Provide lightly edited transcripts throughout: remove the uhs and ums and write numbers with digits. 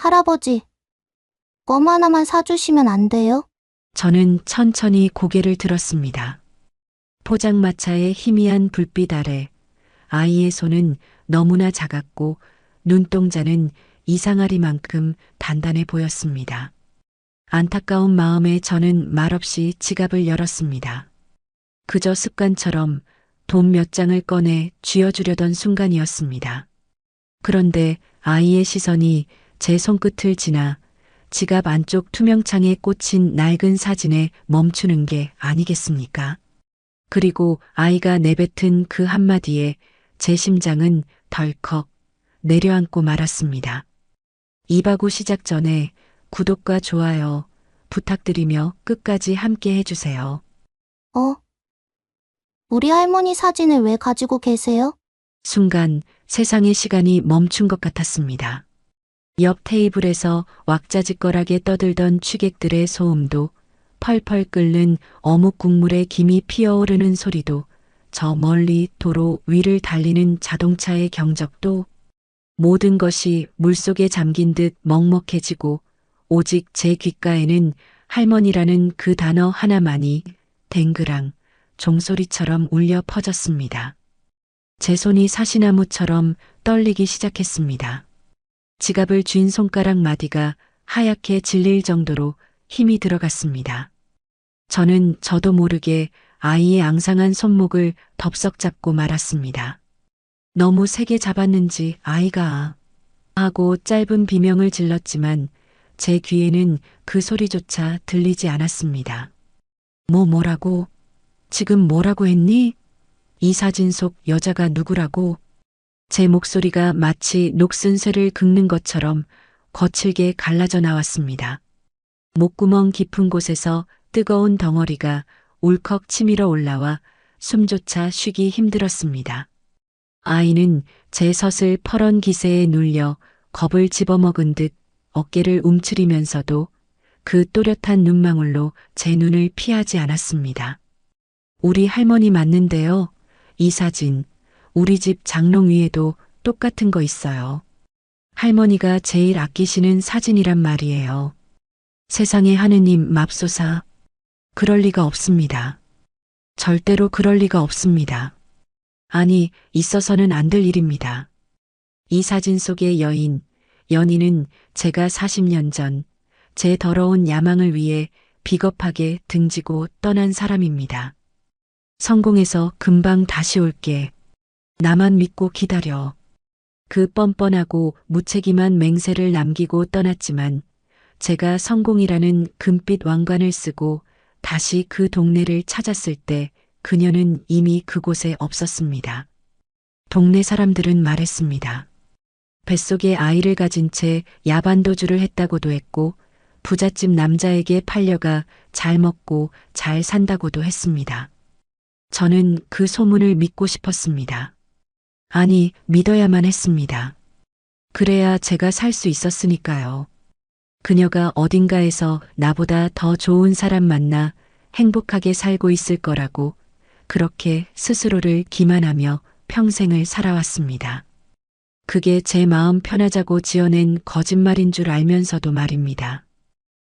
할아버지, 껌 하나만 사주시면 안 돼요? 저는 천천히 고개를 들었습니다. 포장마차의 희미한 불빛 아래 아이의 손은 너무나 작았고 눈동자는 이상하리만큼 단단해 보였습니다. 안타까운 마음에 저는 말없이 지갑을 열었습니다. 그저 습관처럼 돈 몇 장을 꺼내 쥐어주려던 순간이었습니다. 그런데 아이의 시선이 제 손끝을 지나 지갑 안쪽 투명창에 꽂힌 낡은 사진에 멈추는 게 아니겠습니까? 그리고 아이가 내뱉은 그 한마디에 제 심장은 덜컥 내려앉고 말았습니다. 이바구 시작 전에 구독과 좋아요 부탁드리며 끝까지 함께 해주세요. 어? 우리 할머니 사진을 왜 가지고 계세요? 순간 세상의 시간이 멈춘 것 같았습니다. 옆 테이블에서 왁자지껄하게 떠들던 취객들의 소음도, 펄펄 끓는 어묵 국물에 김이 피어오르는 소리도, 저 멀리 도로 위를 달리는 자동차의 경적도, 모든 것이 물속에 잠긴 듯 먹먹해지고 오직 제 귓가에는 할머니라는 그 단어 하나만이 댕그랑 종소리처럼 울려 퍼졌습니다. 제 손이 사시나무처럼 떨리기 시작했습니다. 지갑을 쥔 손가락 마디가 하얗게 질릴 정도로 힘이 들어갔습니다. 저는 저도 모르게 아이의 앙상한 손목을 덥석 잡고 말았습니다. 너무 세게 잡았는지 아이가 하고 짧은 비명을 질렀지만 제 귀에는 그 소리조차 들리지 않았습니다. 뭐라고? 지금 뭐라고 했니? 이 사진 속 여자가 누구라고? 제 목소리가 마치 녹슨 쇠를 긁는 것처럼 거칠게 갈라져 나왔습니다. 목구멍 깊은 곳에서 뜨거운 덩어리가 울컥 치밀어 올라와 숨조차 쉬기 힘들었습니다. 아이는 제 섯을 퍼런 기세에 눌려 겁을 집어먹은 듯 어깨를 움츠리면서도 그 또렷한 눈망울로 제 눈을 피하지 않았습니다. 우리 할머니 맞는데요. 이 사진, 우리 집 장롱 위에도 똑같은 거 있어요. 할머니가 제일 아끼시는 사진이란 말이에요. 세상에 하느님 맙소사. 그럴 리가 없습니다. 절대로 그럴 리가 없습니다. 아니, 있어서는 안 될 일입니다. 이 사진 속의 연인은 제가 40년 전 제 더러운 야망을 위해 비겁하게 등지고 떠난 사람입니다. 성공해서 금방 다시 올게. 나만 믿고 기다려. 그 뻔뻔하고 무책임한 맹세를 남기고 떠났지만 제가 성공이라는 금빛 왕관을 쓰고 다시 그 동네를 찾았을 때 그녀는 이미 그곳에 없었습니다. 동네 사람들은 말했습니다. 뱃속에 아이를 가진 채 야반도주를 했다고도 했고 부잣집 남자에게 팔려가 잘 먹고 잘 산다고도 했습니다. 저는 그 소문을 믿고 싶었습니다. 아니, 믿어야만 했습니다. 그래야 제가 살 수 있었으니까요. 그녀가 어딘가에서 나보다 더 좋은 사람 만나 행복하게 살고 있을 거라고 그렇게 스스로를 기만하며 평생을 살아왔습니다. 그게 제 마음 편하자고 지어낸 거짓말인 줄 알면서도 말입니다.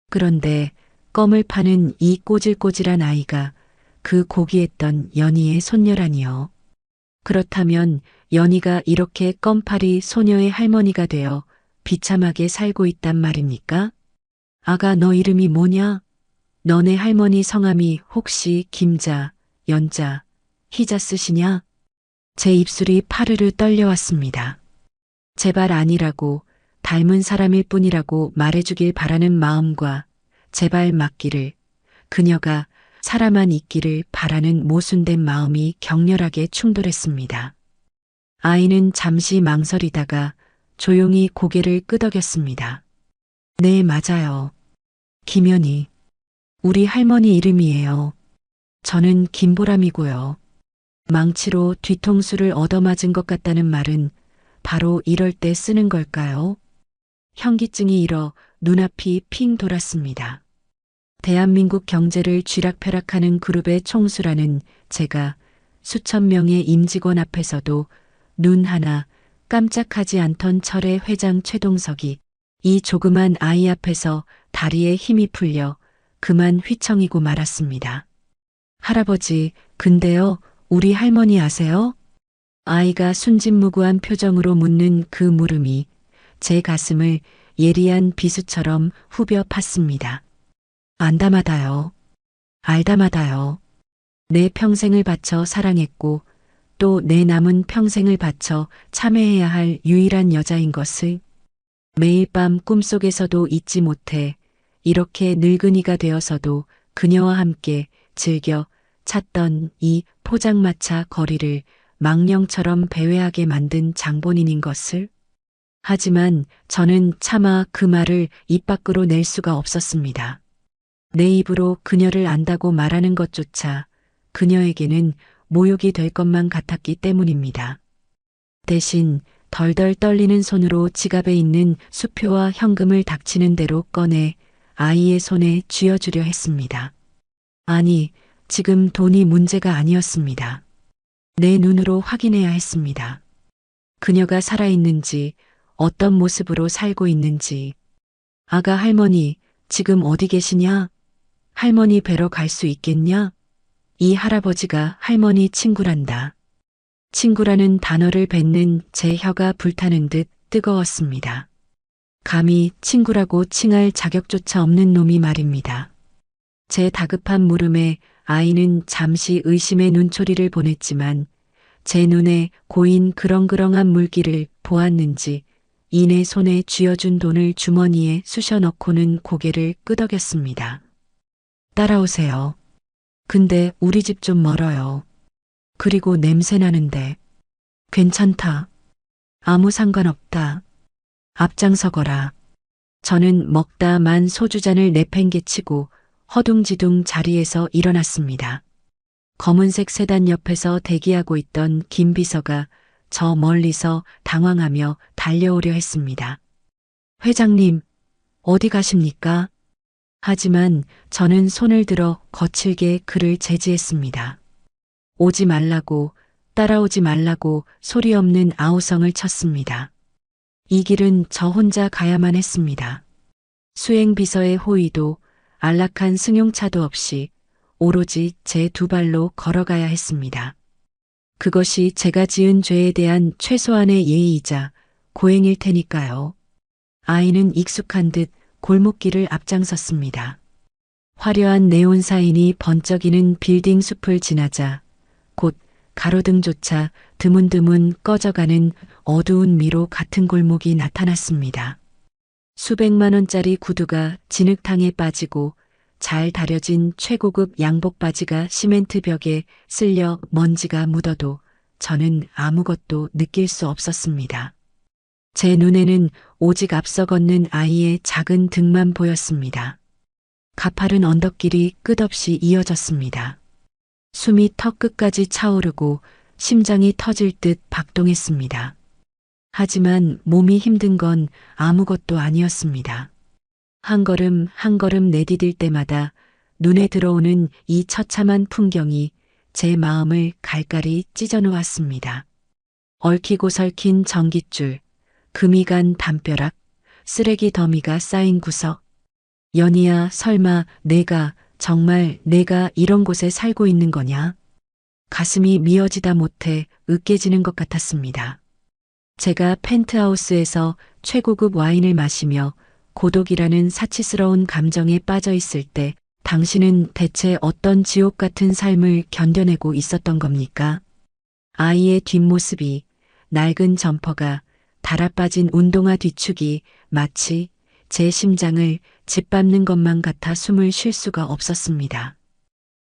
그런데 껌을 파는 이 꼬질꼬질한 아이가 그 고귀했던 연희의 손녀라니요. 그렇다면 연희가 이렇게 껌파리 소녀의 할머니가 되어 비참하게 살고 있단 말입니까? 아가, 너 이름이 뭐냐? 너네 할머니 성함이 혹시 김자, 연자, 희자 쓰시냐? 제 입술이 파르르 떨려왔습니다. 제발 아니라고, 닮은 사람일 뿐이라고 말해주길 바라는 마음과 제발 맞기를, 그녀가 살아만 있기를 바라는 모순된 마음이 격렬하게 충돌했습니다. 아이는 잠시 망설이다가 조용히 고개를 끄덕였습니다. 네, 맞아요. 김연희. 우리 할머니 이름이에요. 저는 김보람이고요. 망치로 뒤통수를 얻어맞은 것 같다는 말은 바로 이럴 때 쓰는 걸까요? 현기증이 일어 눈앞이 핑 돌았습니다. 대한민국 경제를 쥐락펴락하는 그룹의 총수라는 제가 수천 명의 임직원 앞에서도 눈 하나 깜짝하지 않던 철의 회장 최동석이 이 조그만 아이 앞에서 다리에 힘이 풀려 그만 휘청이고 말았습니다. 할아버지, 근데요, 우리 할머니 아세요? 아이가 순진무구한 표정으로 묻는 그 물음이 제 가슴을 예리한 비수처럼 후벼 팠습니다. 안다마다요. 알다마다요. 내 평생을 바쳐 사랑했고 또 내 남은 평생을 바쳐 참회해야 할 유일한 여자인 것을 매일 밤 꿈속에서도 잊지 못해 이렇게 늙은이가 되어서도 그녀와 함께 즐겨 찾던 이 포장마차 거리를 망령처럼 배회하게 만든 장본인인 것을. 하지만 저는 차마 그 말을 입 밖으로 낼 수가 없었습니다. 내 입으로 그녀를 안다고 말하는 것조차 그녀에게는 모욕이 될 것만 같았기 때문입니다. 대신 덜덜 떨리는 손으로 지갑에 있는 수표와 현금을 닥치는 대로 꺼내 아이의 손에 쥐어주려 했습니다. 아니, 지금 돈이 문제가 아니었습니다. 내 눈으로 확인해야 했습니다. 그녀가 살아있는지, 어떤 모습으로 살고 있는지. 아가 할머니, 지금 어디 계시냐? 할머니 뵈러 갈 수 있겠냐? 이 할아버지가 할머니 친구란다. 친구라는 단어를 뱉는 제 혀가 불타는 듯 뜨거웠습니다. 감히 친구라고 칭할 자격조차 없는 놈이 말입니다. 제 다급한 물음에 아이는 잠시 의심의 눈초리를 보냈지만 제 눈에 고인 그렁그렁한 물기를 보았는지 이내 손에 쥐어준 돈을 주머니에 쑤셔 넣고는 고개를 끄덕였습니다. 따라오세요. 근데 우리 집 좀 멀어요. 그리고 냄새 나는데. 괜찮다. 아무 상관없다. 앞장서거라. 저는 먹다 만 소주잔을 내팽개치고 허둥지둥 자리에서 일어났습니다. 검은색 세단 옆에서 대기하고 있던 김 비서가 저 멀리서 당황하며 달려오려 했습니다. 회장님, 어디 가십니까? 하지만 저는 손을 들어 거칠게 그를 제지했습니다. 오지 말라고, 따라오지 말라고 소리 없는 아우성을 쳤습니다. 이 길은 저 혼자 가야만 했습니다. 수행비서의 호의도 안락한 승용차도 없이 오로지 제 두 발로 걸어가야 했습니다. 그것이 제가 지은 죄에 대한 최소한의 예의이자 고행일 테니까요. 아이는 익숙한 듯 골목길을 앞장섰습니다. 화려한 네온 사인이 번쩍이는 빌딩 숲을 지나자 곧 가로등조차 드문드문 꺼져가는 어두운 미로 같은 골목이 나타났습니다. 수백만 원짜리 구두가 진흙탕에 빠지고 잘 다려진 최고급 양복 바지가 시멘트 벽에 쓸려 먼지가 묻어도 저는 아무것도 느낄 수 없었습니다. 제 눈에는 오직 앞서 걷는 아이의 작은 등만 보였습니다. 가파른 언덕길이 끝없이 이어졌습니다. 숨이 턱 끝까지 차오르고 심장이 터질 듯 박동했습니다. 하지만 몸이 힘든 건 아무것도 아니었습니다. 한 걸음 한 걸음 내디딜 때마다 눈에 들어오는 이 처참한 풍경이 제 마음을 갈갈이 찢어놓았습니다. 얽히고 설킨 전깃줄, 금이 간 담벼락, 쓰레기 더미가 쌓인 구석. 연희야, 설마 정말 내가 이런 곳에 살고 있는 거냐? 가슴이 미어지다 못해 으깨지는 것 같았습니다. 제가 펜트하우스에서 최고급 와인을 마시며 고독이라는 사치스러운 감정에 빠져 있을 때 당신은 대체 어떤 지옥 같은 삶을 견뎌내고 있었던 겁니까? 아이의 뒷모습이, 낡은 점퍼가, 달아빠진 운동화 뒤축이 마치 제 심장을 짓밟는 것만 같아 숨을 쉴 수가 없었습니다.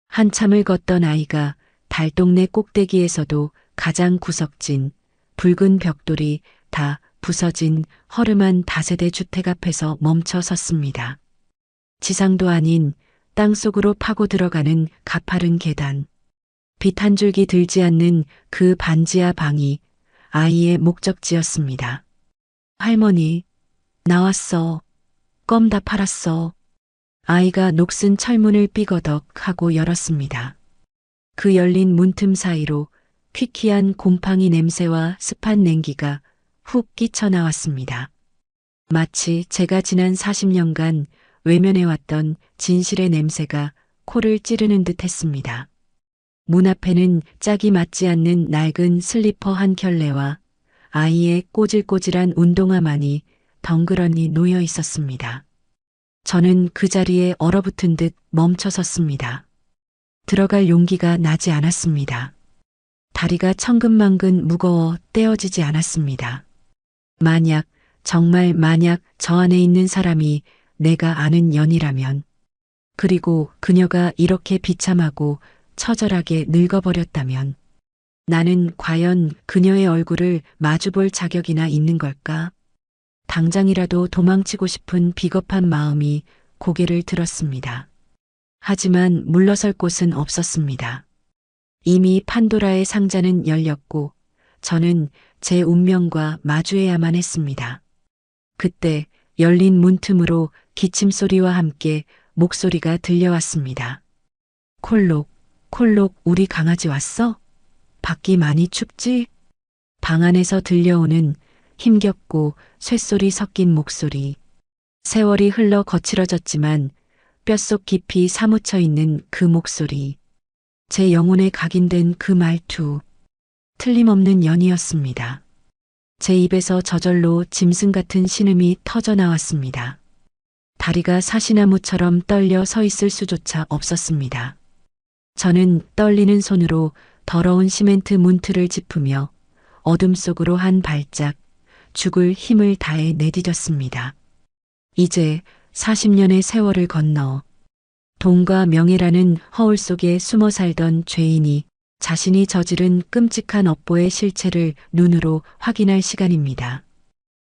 한참을 걷던 아이가 달동네 꼭대기에서도 가장 구석진 붉은 벽돌이 다 부서진 허름한 다세대 주택 앞에서 멈춰 섰습니다. 지상도 아닌 땅속으로 파고 들어가는 가파른 계단. 빛 한 줄기 들지 않는 그 반지하 방이 아이의 목적지였습니다. 할머니, 나왔어. 껌 다 팔았어. 아이가 녹슨 철문을 삐거덕 하고 열었습니다. 그 열린 문틈 사이로 퀴퀴한 곰팡이 냄새와 습한 냉기가 훅 끼쳐 나왔습니다. 마치 제가 지난 40년간 외면해왔던 진실의 냄새가 코를 찌르는 듯 했습니다. 문 앞에는 짝이 맞지 않는 낡은 슬리퍼 한 켤레와 아이의 꼬질꼬질한 운동화만이 덩그러니 놓여 있었습니다. 저는 그 자리에 얼어붙은 듯 멈춰 섰습니다. 들어갈 용기가 나지 않았습니다. 다리가 천근만근 무거워 떼어지지 않았습니다. 정말 만약 저 안에 있는 사람이 내가 아는 연이라면, 그리고 그녀가 이렇게 비참하고 처절하게 늙어버렸다면, 나는 과연 그녀의 얼굴을 마주볼 자격이나 있는 걸까? 당장이라도 도망치고 싶은 비겁한 마음이 고개를 들었습니다. 하지만 물러설 곳은 없었습니다. 이미 판도라의 상자는 열렸고 저는 제 운명과 마주해야만 했습니다. 그때 열린 문틈으로 기침소리와 함께 목소리가 들려왔습니다. 콜록, 콜록, 우리 강아지 왔어? 밖이 많이 춥지? 방 안에서 들려오는 힘겹고 쇳소리 섞인 목소리. 세월이 흘러 거칠어졌지만 뼛속 깊이 사무쳐 있는 그 목소리. 제 영혼에 각인된 그 말투. 틀림없는 연이었습니다. 제 입에서 저절로 짐승 같은 신음이 터져 나왔습니다. 다리가 사시나무처럼 떨려 서 있을 수조차 없었습니다. 저는 떨리는 손으로 더러운 시멘트 문틀을 짚으며 어둠 속으로 한 발짝 죽을 힘을 다해 내디뎠습니다. 이제 40년의 세월을 건너 돈과 명예라는 허울 속에 숨어 살던 죄인이 자신이 저지른 끔찍한 업보의 실체를 눈으로 확인할 시간입니다.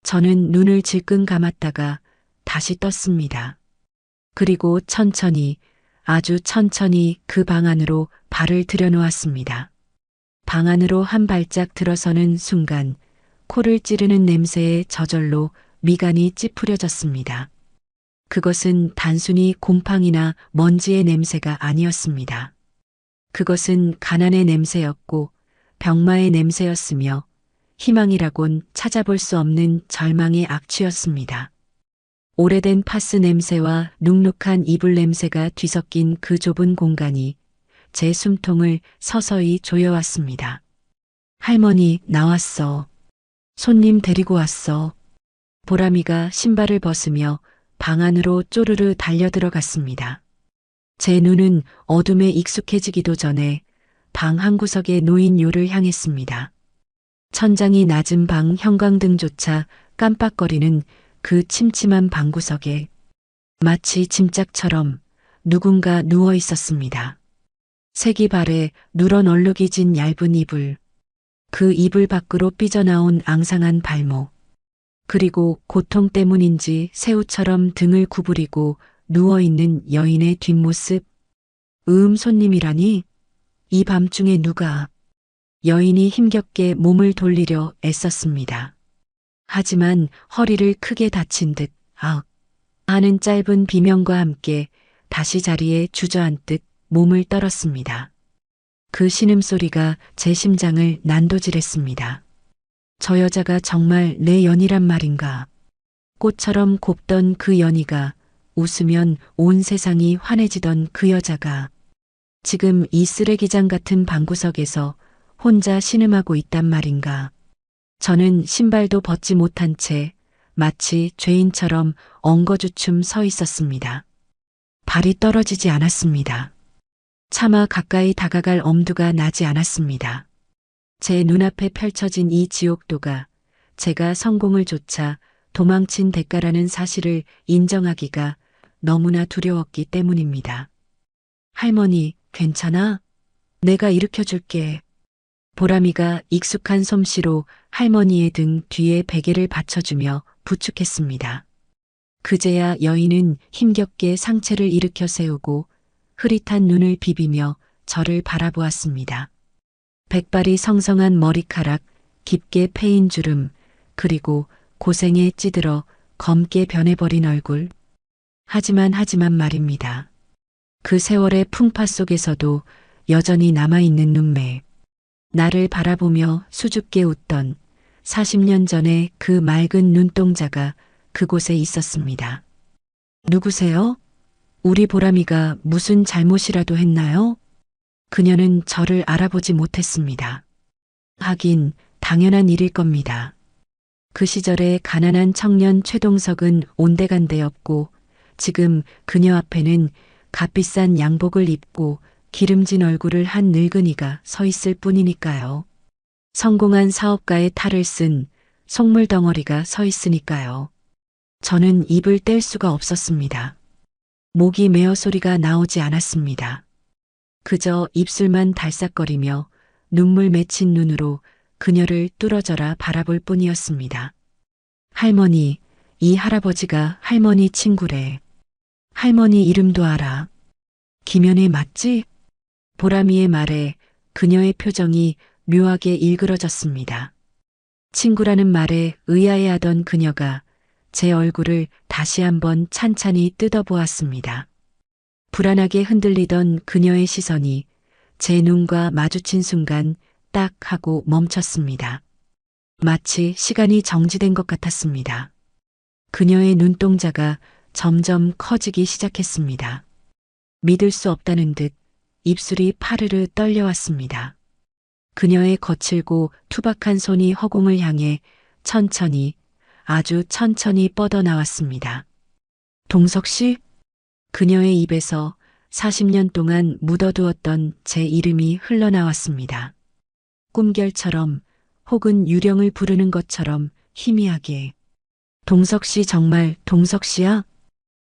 저는 눈을 질끈 감았다가 다시 떴습니다. 그리고 천천히, 아주 천천히 그 방 안으로 발을 들여놓았습니다. 방 안으로 한 발짝 들어서는 순간 코를 찌르는 냄새에 저절로 미간이 찌푸려졌습니다. 그것은 단순히 곰팡이나 먼지의 냄새가 아니었습니다. 그것은 가난의 냄새였고 병마의 냄새였으며 희망이라곤 찾아볼 수 없는 절망의 악취였습니다. 오래된 파스 냄새와 눅눅한 이불 냄새가 뒤섞인 그 좁은 공간이 제 숨통을 서서히 조여왔습니다. 할머니, 나왔어. 손님 데리고 왔어. 보람이가 신발을 벗으며 방 안으로 쪼르르 달려들어갔습니다. 제 눈은 어둠에 익숙해지기도 전에 방 한구석에 놓인 요를 향했습니다. 천장이 낮은 방 형광등조차 깜빡거리는 그 침침한 방구석에 마치 짐짝처럼 누군가 누워 있었습니다. 색이 발에 누런 얼룩이 진 얇은 이불, 그 이불 밖으로 삐져나온 앙상한 발목, 그리고 고통 때문인지 새우처럼 등을 구부리고 누워있는 여인의 뒷모습. 손님이라니? 이 밤중에 누가? 여인이 힘겹게 몸을 돌리려 애썼습니다. 하지만 허리를 크게 다친 듯 아욱 하는 짧은 비명과 함께 다시 자리에 주저앉듯 몸을 떨었습니다. 그 신음소리가 제 심장을 난도질했습니다. 저 여자가 정말 내 연이란 말인가? 꽃처럼 곱던 그 연이가, 웃으면 온 세상이 환해지던 그 여자가 지금 이 쓰레기장 같은 방구석에서 혼자 신음하고 있단 말인가? 저는 신발도 벗지 못한 채 마치 죄인처럼 엉거주춤 서 있었습니다. 발이 떨어지지 않았습니다. 차마 가까이 다가갈 엄두가 나지 않았습니다. 제 눈앞에 펼쳐진 이 지옥도가 제가 성공을 좇아 도망친 대가라는 사실을 인정하기가 너무나 두려웠기 때문입니다. 할머니, 괜찮아? 내가 일으켜줄게. 보람이가 익숙한 솜씨로 할머니의 등 뒤에 베개를 받쳐주며 부축했습니다. 그제야 여인은 힘겹게 상체를 일으켜 세우고 흐릿한 눈을 비비며 저를 바라보았습니다. 백발이 성성한 머리카락, 깊게 패인 주름, 그리고 고생에 찌들어 검게 변해버린 얼굴. 하지만 말입니다. 그 세월의 풍파 속에서도 여전히 남아있는 눈매. 나를 바라보며 수줍게 웃던 40년 전의 그 맑은 눈동자가 그곳에 있었습니다. 누구세요? 우리 보람이가 무슨 잘못이라도 했나요? 그녀는 저를 알아보지 못했습니다. 하긴 당연한 일일 겁니다. 그 시절의 가난한 청년 최동석은 온데간데였고 지금 그녀 앞에는 값비싼 양복을 입고 기름진 얼굴을 한 늙은이가 서 있을 뿐이니까요. 성공한 사업가의 탈을 쓴 속물 덩어리가 서 있으니까요. 저는 입을 뗄 수가 없었습니다. 목이 메어 소리가 나오지 않았습니다. 그저 입술만 달싹거리며 눈물 맺힌 눈으로 그녀를 뚫어져라 바라볼 뿐이었습니다. 할머니, 이 할아버지가 할머니 친구래. 할머니 이름도 알아. 김연애 맞지? 보람이의 말에 그녀의 표정이 묘하게 일그러졌습니다. 친구라는 말에 의아해하던 그녀가 제 얼굴을 다시 한번 찬찬히 뜯어보았습니다. 불안하게 흔들리던 그녀의 시선이 제 눈과 마주친 순간 딱 하고 멈췄습니다. 마치 시간이 정지된 것 같았습니다. 그녀의 눈동자가 점점 커지기 시작했습니다. 믿을 수 없다는 듯 입술이 파르르 떨려왔습니다. 그녀의 거칠고 투박한 손이 허공을 향해 천천히, 아주 천천히 뻗어나왔습니다. 동석 씨? 그녀의 입에서 40년 동안 묻어두었던 제 이름이 흘러나왔습니다. 꿈결처럼 혹은 유령을 부르는 것처럼 희미하게. 동석 씨 정말 동석 씨야?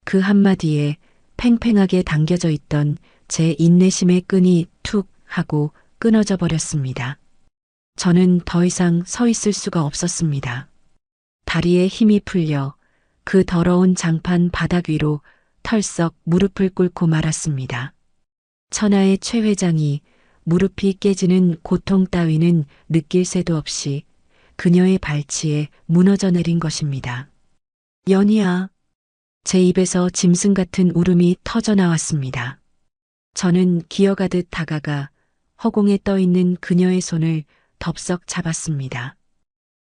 그 한마디에 팽팽하게 당겨져 있던 제 인내심의 끈이 툭 하고 끊어져 버렸습니다. 저는 더 이상 서 있을 수가 없었습니다. 다리에 힘이 풀려 그 더러운 장판 바닥 위로 털썩 무릎을 꿇고 말았습니다. 천하의 최 회장이 무릎이 깨지는 고통 따위는 느낄 새도 없이 그녀의 발치에 무너져 내린 것입니다. 연희야. 제 입에서 짐승 같은 울음이 터져 나왔습니다. 저는 기어가듯 다가가 허공에 떠 있는 그녀의 손을 덥석 잡았습니다.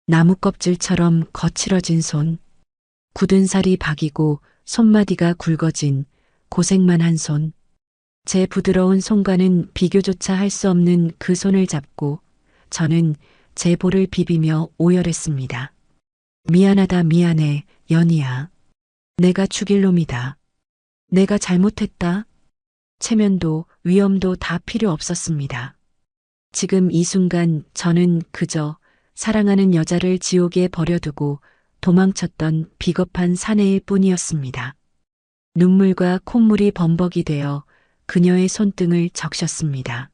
나무 껍질처럼 거칠어진 손, 굳은 살이 박이고 손마디가 굵어진 고생만 한 손. 제 부드러운 손과는 비교조차 할 수 없는 그 손을 잡고 저는 제 볼을 비비며 오열했습니다. 미안하다 미안해 연희야. 내가 죽일 놈이다. 내가 잘못했다. 체면도 위엄도 다 필요 없었습니다. 지금 이 순간 저는 그저 사랑하는 여자를 지옥에 버려두고 도망쳤던 비겁한 사내일 뿐이었습니다. 눈물과 콧물이 범벅이 되어 그녀의 손등을 적셨습니다.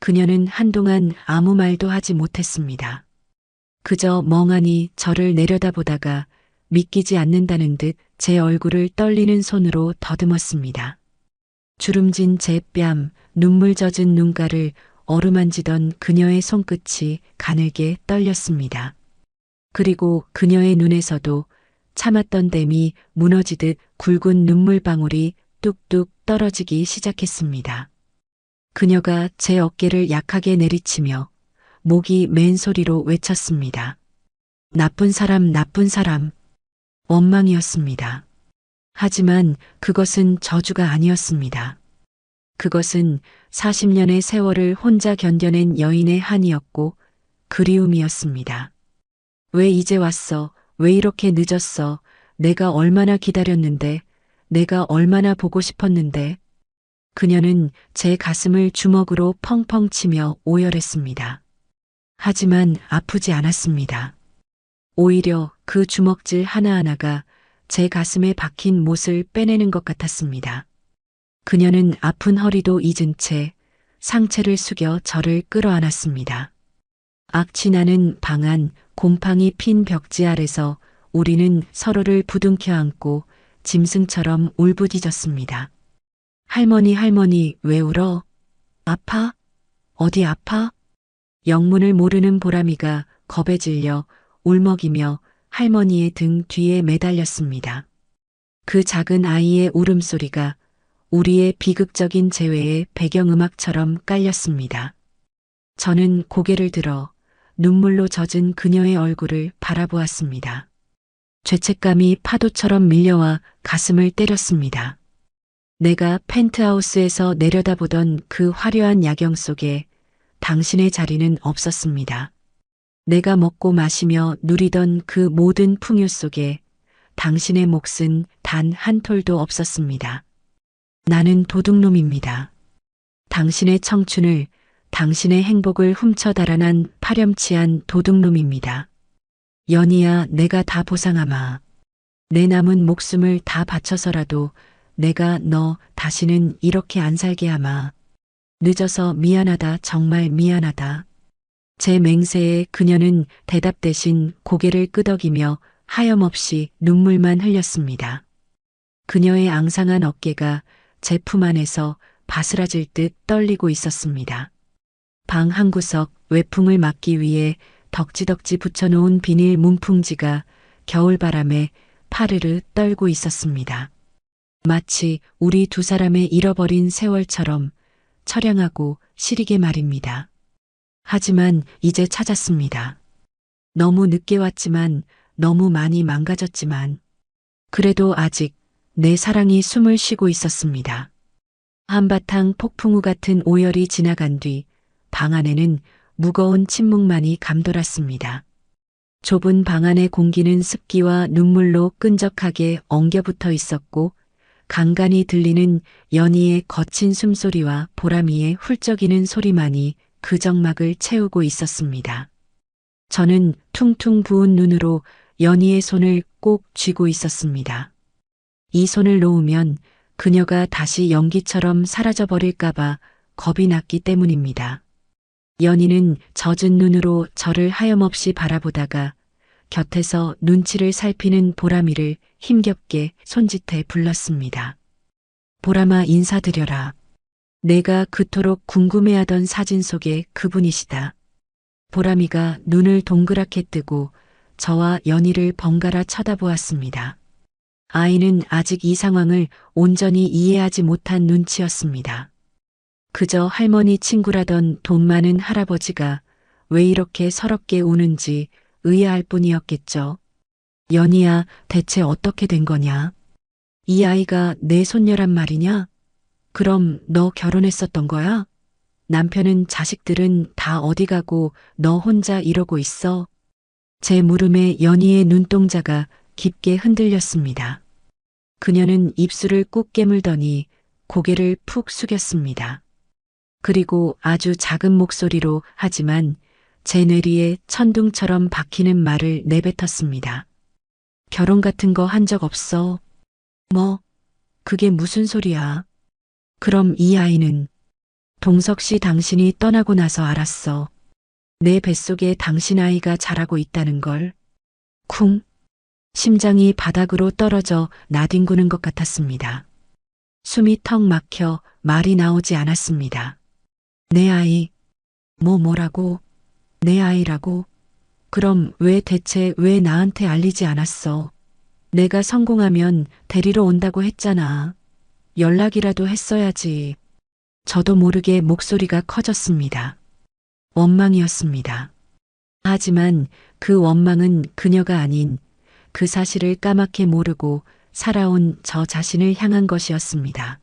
그녀는 한동안 아무 말도 하지 못했습니다. 그저 멍하니 저를 내려다보다가 믿기지 않는다는 듯 제 얼굴을 떨리는 손으로 더듬었습니다. 주름진 제 뺨, 눈물 젖은 눈가를 어루만지던 그녀의 손끝이 가늘게 떨렸습니다. 그리고 그녀의 눈에서도 참았던 댐이 무너지듯 굵은 눈물방울이 뚝뚝 떨어지기 시작했습니다. 그녀가 제 어깨를 약하게 내리치며 목이 맨 소리로 외쳤습니다. 나쁜 사람, 나쁜 사람. 원망이었습니다. 하지만 그것은 저주가 아니었습니다. 그것은 40년의 세월을 혼자 견뎌낸 여인의 한이었고 그리움이었습니다. 왜 이제 왔어? 왜 이렇게 늦었어? 내가 얼마나 기다렸는데, 내가 얼마나 보고 싶었는데. 그녀는 제 가슴을 주먹으로 펑펑 치며 오열했습니다. 하지만 아프지 않았습니다. 오히려 그 주먹질 하나하나가 제 가슴에 박힌 못을 빼내는 것 같았습니다. 그녀는 아픈 허리도 잊은 채 상체를 숙여 저를 끌어안았습니다. 악취 나는 방 안 곰팡이 핀 벽지 아래서 우리는 서로를 부둥켜 안고 짐승처럼 울부짖었습니다. 할머니, 할머니, 왜 울어? 아파? 어디 아파? 영문을 모르는 보람이가 겁에 질려 울먹이며 할머니의 등 뒤에 매달렸습니다. 그 작은 아이의 울음소리가 우리의 비극적인 재회의 배경음악처럼 깔렸습니다. 저는 고개를 들어 눈물로 젖은 그녀의 얼굴을 바라보았습니다. 죄책감이 파도처럼 밀려와 가슴을 때렸습니다. 내가 펜트하우스에서 내려다보던 그 화려한 야경 속에 당신의 자리는 없었습니다. 내가 먹고 마시며 누리던 그 모든 풍요 속에 당신의 몫은 단 한 톨도 없었습니다. 나는 도둑놈입니다. 당신의 청춘을, 당신의 행복을 훔쳐 달아난 파렴치한 도둑놈입니다. 연희야, 내가 다 보상하마. 내 남은 목숨을 다 바쳐서라도 내가 너 다시는 이렇게 안 살게 하마. 늦어서 미안하다, 정말 미안하다. 제 맹세에 그녀는 대답 대신 고개를 끄덕이며 하염없이 눈물만 흘렸습니다. 그녀의 앙상한 어깨가 제 품 안에서 바스라질 듯 떨리고 있었습니다. 방 한구석 외풍을 막기 위해 덕지덕지 붙여놓은 비닐 문풍지가 겨울바람에 파르르 떨고 있었습니다. 마치 우리 두 사람의 잃어버린 세월처럼 처량하고 시리게 말입니다. 하지만 이제 찾았습니다. 너무 늦게 왔지만, 너무 많이 망가졌지만, 그래도 아직 내 사랑이 숨을 쉬고 있었습니다. 한바탕 폭풍우 같은 오열이 지나간 뒤 방 안에는 무거운 침묵만이 감돌았습니다. 좁은 방 안의 공기는 습기와 눈물로 끈적하게 엉겨붙어 있었고, 간간히 들리는 연희의 거친 숨소리와 보람이의 훌쩍이는 소리만이 그 정막을 채우고 있었습니다. 저는 퉁퉁 부은 눈으로 연희의 손을 꼭 쥐고 있었습니다. 이 손을 놓으면 그녀가 다시 연기처럼 사라져버릴까봐 겁이 났기 때문입니다. 연희는 젖은 눈으로 저를 하염없이 바라보다가 곁에서 눈치를 살피는 보람이를 힘겹게 손짓해 불렀습니다. 보람아, 인사드려라. 내가 그토록 궁금해하던 사진 속의 그분이시다. 보람이가 눈을 동그랗게 뜨고 저와 연희를 번갈아 쳐다보았습니다. 아이는 아직 이 상황을 온전히 이해하지 못한 눈치였습니다. 그저 할머니 친구라던 돈 많은 할아버지가 왜 이렇게 서럽게 우는지 의아할 뿐이었겠죠. 연희야, 대체 어떻게 된 거냐? 이 아이가 내 손녀란 말이냐? 그럼 너 결혼했었던 거야? 남편은, 자식들은 다 어디 가고 너 혼자 이러고 있어? 제 물음에 연희의 눈동자가 깊게 흔들렸습니다. 그녀는 입술을 꾹 깨물더니 고개를 푹 숙였습니다. 그리고 아주 작은 목소리로 하지만 제 뇌리에 천둥처럼 박히는 말을 내뱉었습니다. 결혼 같은 거 한 적 없어. 뭐? 그게 무슨 소리야? 그럼 이 아이는? 동석 씨, 당신이 떠나고 나서 알았어. 내 뱃속에 당신 아이가 자라고 있다는 걸. 쿵. 심장이 바닥으로 떨어져 나뒹구는 것 같았습니다. 숨이 턱 막혀 말이 나오지 않았습니다. 내 아이. 뭐라고? 내 아이라고? 그럼 대체 왜 나한테 알리지 않았어? 내가 성공하면 데리러 온다고 했잖아. 연락이라도 했어야지. 저도 모르게 목소리가 커졌습니다. 원망이었습니다. 하지만 그 원망은 그녀가 아닌 그 사실을 까맣게 모르고 살아온 저 자신을 향한 것이었습니다.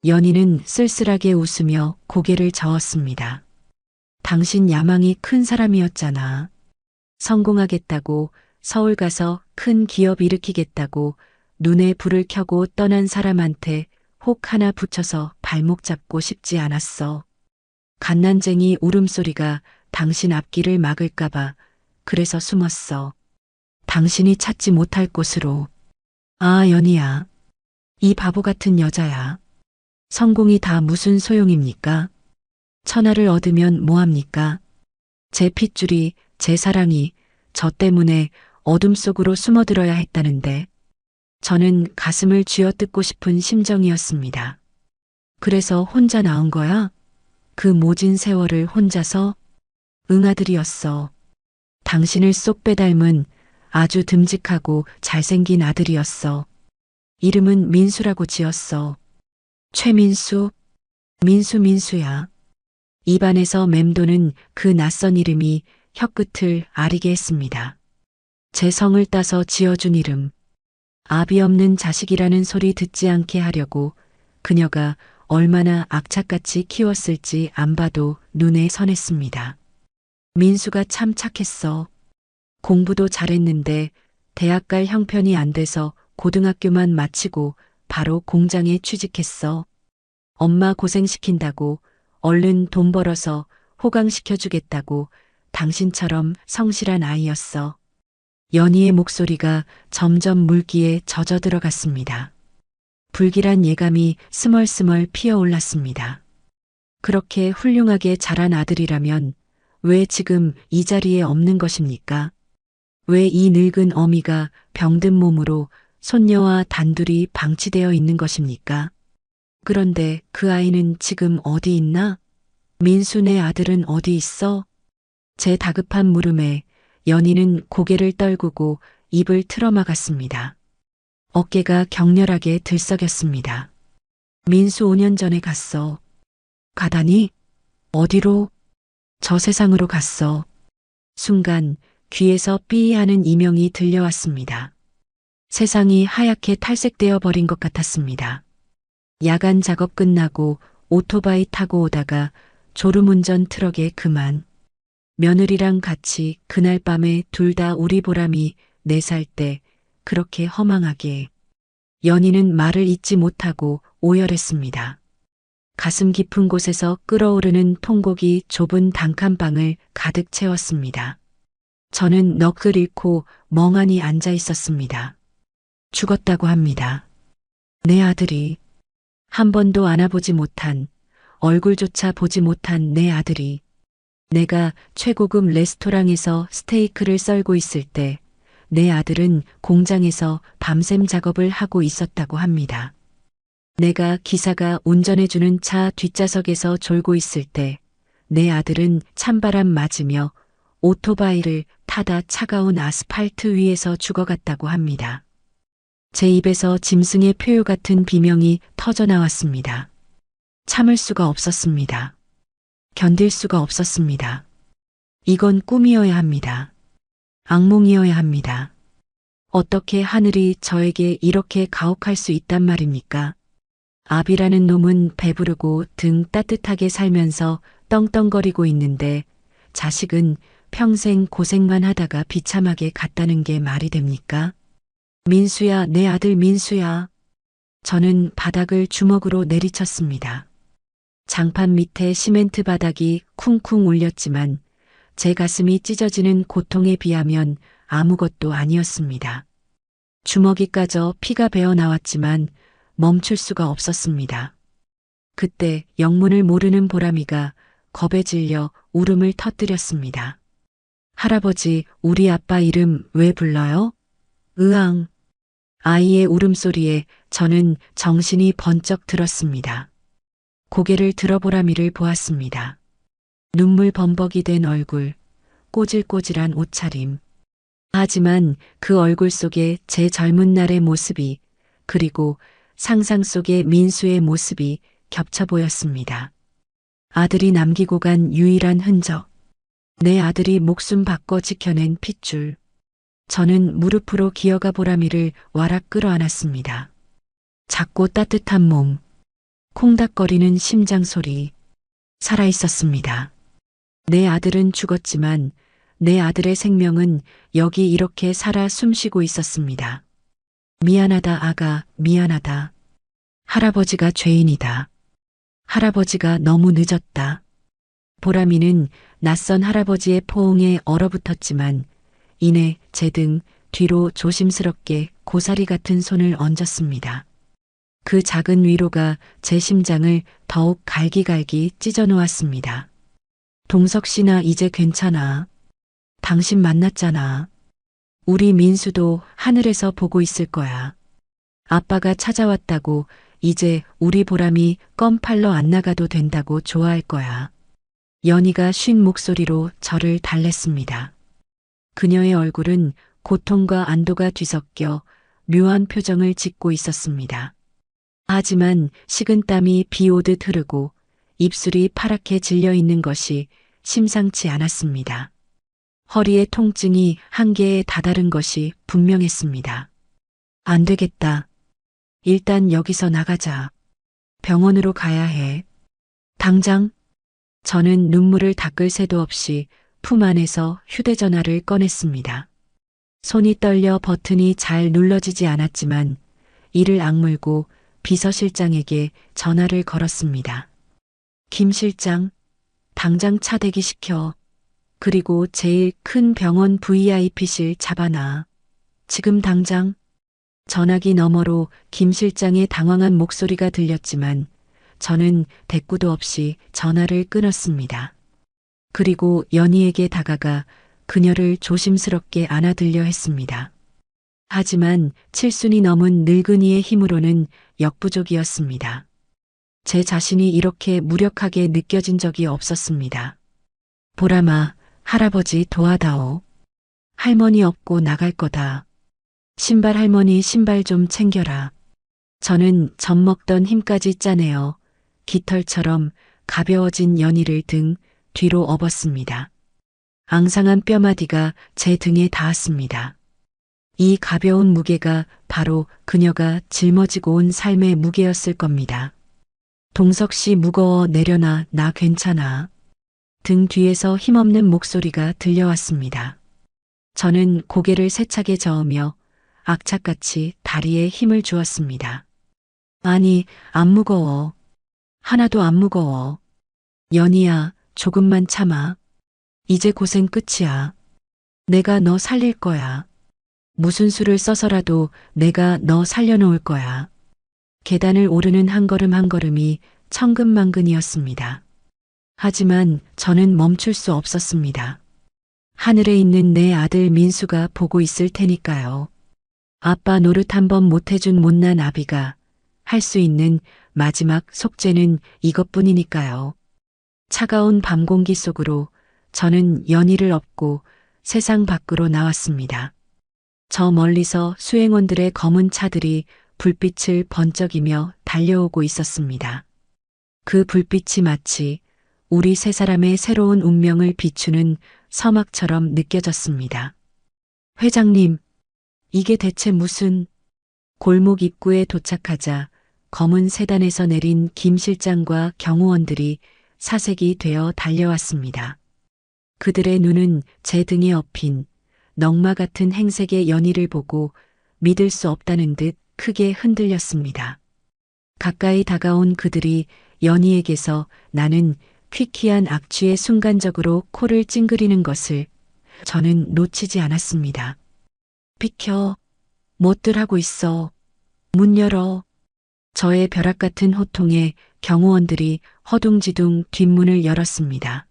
연희는 쓸쓸하게 웃으며 고개를 저었습니다. 당신 야망이 큰 사람이었잖아. 성공하겠다고, 서울 가서 큰 기업 일으키겠다고 눈에 불을 켜고 떠난 사람한테 혹 하나 붙여서 발목 잡고 싶지 않았어. 갓난쟁이 울음소리가 당신 앞길을 막을까봐 그래서 숨었어. 당신이 찾지 못할 곳으로. 아, 연희야. 이 바보 같은 여자야. 성공이 다 무슨 소용입니까? 천하를 얻으면 뭐합니까? 제 핏줄이, 제 사랑이 저 때문에 어둠 속으로 숨어들어야 했다는데. 저는 가슴을 쥐어뜯고 싶은 심정이었습니다. 그래서 혼자 낳은 거야? 그 모진 세월을 혼자서? 아들이었어. 당신을 쏙 빼닮은 아주 듬직하고 잘생긴 아들이었어. 이름은 민수라고 지었어. 최민수? 민수야. 입안에서 맴도는 그 낯선 이름이 혀끝을 아리게 했습니다. 제 성을 따서 지어준 이름. 아비 없는 자식이라는 소리 듣지 않게 하려고 그녀가 얼마나 악착같이 키웠을지 안 봐도 눈에 선했습니다. 민수가 참 착했어. 공부도 잘했는데 대학 갈 형편이 안 돼서 고등학교만 마치고 바로 공장에 취직했어. 엄마 고생시킨다고 얼른 돈 벌어서 호강시켜주겠다고 당신처럼 성실한 아이였어. 연희의 목소리가 점점 물기에 젖어 들어갔습니다. 불길한 예감이 스멀스멀 피어올랐습니다. 그렇게 훌륭하게 자란 아들이라면 왜 지금 이 자리에 없는 것입니까? 왜 이 늙은 어미가 병든 몸으로 손녀와 단둘이 방치되어 있는 것입니까? 그런데 그 아이는 지금 어디 있나? 민수 내 아들은 어디 있어? 제 다급한 물음에 연희는 고개를 떨구고 입을 틀어막았습니다. 어깨가 격렬하게 들썩였습니다. 민수 5년 전에 갔어. 가다니? 어디로? 저 세상으로 갔어. 순간 귀에서 삐 하는 이명이 들려왔습니다. 세상이 하얗게 탈색되어 버린 것 같았습니다. 야간 작업 끝나고 오토바이 타고 오다가 졸음운전 트럭에 그만. 며느리랑 같이 그날 밤에 둘 다 우리 보람이 4살 때 그렇게 허망하게. 연희는 말을 잇지 못하고 오열했습니다. 가슴 깊은 곳에서 끓어오르는 통곡이 좁은 단칸방을 가득 채웠습니다. 저는 넋을 잃고 멍하니 앉아 있었습니다. 죽었다고 합니다. 내 아들이. 한 번도 안아보지 못한, 얼굴조차 보지 못한 내 아들이. 내가 최고급 레스토랑에서 스테이크를 썰고 있을 때 내 아들은 공장에서 밤샘 작업을 하고 있었다고 합니다. 내가 기사가 운전해주는 차 뒷좌석에서 졸고 있을 때 내 아들은 찬바람 맞으며 오토바이를 타다 차가운 아스팔트 위에서 죽어갔다고 합니다. 제 입에서 짐승의 표효 같은 비명이 터져 나왔습니다. 참을 수가 없었습니다. 견딜 수가 없었습니다. 이건 꿈이어야 합니다. 악몽이어야 합니다. 어떻게 하늘이 저에게 이렇게 가혹할 수 있단 말입니까? 아비라는 놈은 배부르고 등 따뜻하게 살면서 떵떵거리고 있는데 자식은 평생 고생만 하다가 비참하게 갔다는 게 말이 됩니까? 민수야, 내 아들 민수야. 저는 바닥을 주먹으로 내리쳤습니다. 장판 밑에 시멘트 바닥이 쿵쿵 울렸지만 제 가슴이 찢어지는 고통에 비하면 아무것도 아니었습니다. 주먹이 까져 피가 배어 나왔지만 멈출 수가 없었습니다. 그때 영문을 모르는 보람이가 겁에 질려 울음을 터뜨렸습니다. 할아버지, 우리 아빠 이름 왜 불러요? 으앙. 아이의 울음소리에 저는 정신이 번쩍 들었습니다. 고개를 들어 보람이를 보았습니다. 눈물 범벅이 된 얼굴, 꼬질꼬질한 옷차림. 하지만 그 얼굴 속에 제 젊은 날의 모습이 그리고 상상 속의 민수의 모습이 겹쳐 보였습니다. 아들이 남기고 간 유일한 흔적. 내 아들이 목숨 바꿔 지켜낸 핏줄. 저는 무릎으로 기어가 보람이를 와락 끌어안았습니다. 작고 따뜻한 몸, 콩닥거리는 심장 소리, 살아있었습니다. 내 아들은 죽었지만 내 아들의 생명은 여기 이렇게 살아 숨쉬고 있었습니다. 미안하다 아가, 미안하다. 할아버지가 죄인이다. 할아버지가 너무 늦었다. 보람이는 낯선 할아버지의 포옹에 얼어붙었지만 이내 제 등 뒤로 조심스럽게 고사리 같은 손을 얹었습니다. 그 작은 위로가 제 심장을 더욱 갈기갈기 찢어 놓았습니다. 동석 씨나 이제 괜찮아. 당신 만났잖아. 우리 민수도 하늘에서 보고 있을 거야. 아빠가 찾아왔다고 이제 우리 보람이 껌팔러 안 나가도 된다고 좋아할 거야. 연희가 쉰 목소리로 저를 달랬습니다. 그녀의 얼굴은 고통과 안도가 뒤섞여 묘한 표정을 짓고 있었습니다. 하지만 식은땀이 비 오듯 흐르고 입술이 파랗게 질려 있는 것이 심상치 않았습니다. 허리의 통증이 한계에 다다른 것이 분명했습니다. 안 되겠다. 일단 여기서 나가자. 병원으로 가야 해. 당장. 저는 눈물을 닦을 새도 없이 품 안에서 휴대전화를 꺼냈습니다. 손이 떨려 버튼이 잘 눌러지지 않았지만 이를 악물고 비서실장에게 전화를 걸었습니다. 김 실장, 당장 차 대기시켜. 그리고 제일 큰 병원 VIP실 잡아놔. 지금 당장. 전화기 너머로 김 실장의 당황한 목소리가 들렸지만 저는 대꾸도 없이 전화를 끊었습니다. 그리고 연희에게 다가가 그녀를 조심스럽게 안아들려 했습니다. 하지만 칠순이 넘은 늙은이의 힘으로는 역부족이었습니다. 제 자신이 이렇게 무력하게 느껴진 적이 없었습니다. 보람아, 할아버지 도와다오. 할머니 없고 나갈 거다. 신발 할머니 신발 좀 챙겨라. 저는 젖먹던 힘까지 짜내어 깃털처럼 가벼워진 연희를 등 뒤로 업었습니다. 앙상한 뼈마디가 제 등에 닿았습니다. 이 가벼운 무게가 바로 그녀가 짊어지고 온 삶의 무게였을 겁니다. 동석 씨 무거워 내려놔, 나 괜찮아. 등 뒤에서 힘없는 목소리가 들려왔습니다. 저는 고개를 세차게 저으며 악착같이 다리에 힘을 주었습니다. 아니, 안 무거워. 하나도 안 무거워. 연희야, 조금만 참아. 이제 고생 끝이야. 내가 너 살릴 거야. 무슨 수를 써서라도 내가 너 살려놓을 거야. 계단을 오르는 한 걸음 한 걸음이 천근만근이었습니다. 하지만 저는 멈출 수 없었습니다. 하늘에 있는 내 아들 민수가 보고 있을 테니까요. 아빠 노릇 한번 못해준 못난 아비가 할 수 있는 마지막 속죄는 이것뿐이니까요. 차가운 밤 공기 속으로 저는 연희를 업고 세상 밖으로 나왔습니다. 저 멀리서 수행원들의 검은 차들이 불빛을 번쩍이며 달려오고 있었습니다. 그 불빛이 마치 우리 세 사람의 새로운 운명을 비추는 서막처럼 느껴졌습니다. 회장님, 이게 대체 무슨... 골목 입구에 도착하자 검은 세단에서 내린 김 실장과 경호원들이 사색이 되어 달려왔습니다. 그들의 눈은 제 등에 엎인 넝마 같은 행색의 연희를 보고 믿을 수 없다는 듯 크게 흔들렸습니다. 가까이 다가온 그들이 연희에게서 나는 퀴퀴한 악취에 순간적으로 코를 찡그리는 것을 저는 놓치지 않았습니다. 비켜. 뭐들 하고 있어. 문 열어. 저의 벼락 같은 호통에 경호원들이 허둥지둥 뒷문을 열었습니다.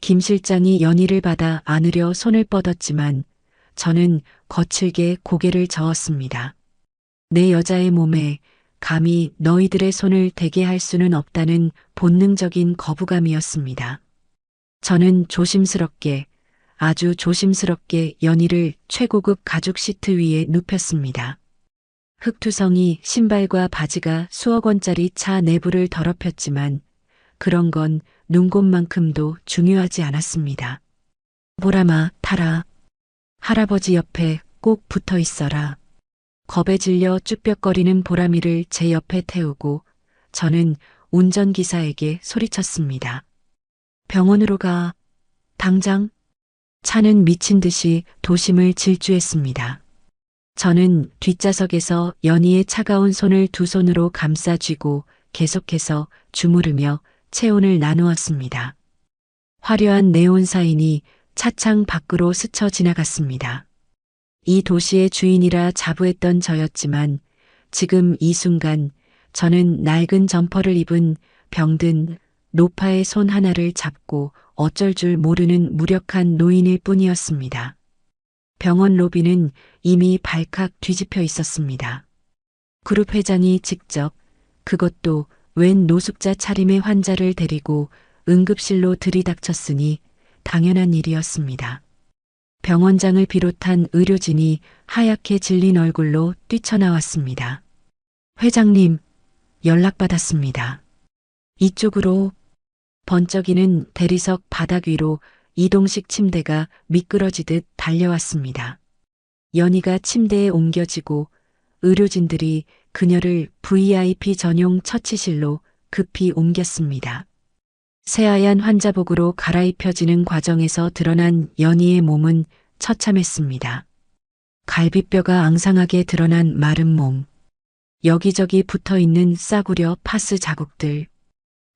김 실장이 연희를 받아 안으려 손을 뻗었지만 저는 거칠게 고개를 저었습니다. 내 여자의 몸에 감히 너희들의 손을 대게 할 수는 없다는 본능적인 거부감이었습니다. 저는 조심스럽게, 아주 조심스럽게 연희를 최고급 가죽 시트 위에 눕혔습니다. 흙투성이 신발과 바지가 수억 원짜리 차 내부를 더럽혔지만 그런 건 눈곱만큼도 중요하지 않았습니다. 보람아, 타라. 할아버지 옆에 꼭 붙어 있어라. 겁에 질려 쭈뼛거리는 보람이를 제 옆에 태우고 저는 운전기사에게 소리쳤습니다. 병원으로 가. 당장. 차는 미친 듯이 도심을 질주했습니다. 저는 뒷좌석에서 연희의 차가운 손을 두 손으로 감싸 쥐고 계속해서 주무르며 체온을 나누었습니다. 화려한 네온 사인이 차창 밖으로 스쳐 지나갔습니다. 이 도시의 주인이라 자부했던 저였지만 지금 이 순간 저는 낡은 점퍼를 입은 병든 노파의 손 하나를 잡고 어쩔 줄 모르는 무력한 노인일 뿐이었습니다. 병원 로비는 이미 발칵 뒤집혀 있었습니다. 그룹 회장이 직접, 그것도 웬 노숙자 차림의 환자를 데리고 응급실로 들이닥쳤으니 당연한 일이었습니다. 병원장을 비롯한 의료진이 하얗게 질린 얼굴로 뛰쳐나왔습니다. 회장님, 연락받았습니다. 이쪽으로. 번쩍이는 대리석 바닥 위로 이동식 침대가 미끄러지듯 달려왔습니다. 연희가 침대에 옮겨지고 의료진들이 그녀를 VIP 전용 처치실로 급히 옮겼습니다. 새하얀 환자복으로 갈아입혀지는 과정에서 드러난 연희의 몸은 처참했습니다. 갈비뼈가 앙상하게 드러난 마른 몸, 여기저기 붙어있는 싸구려 파스 자국들,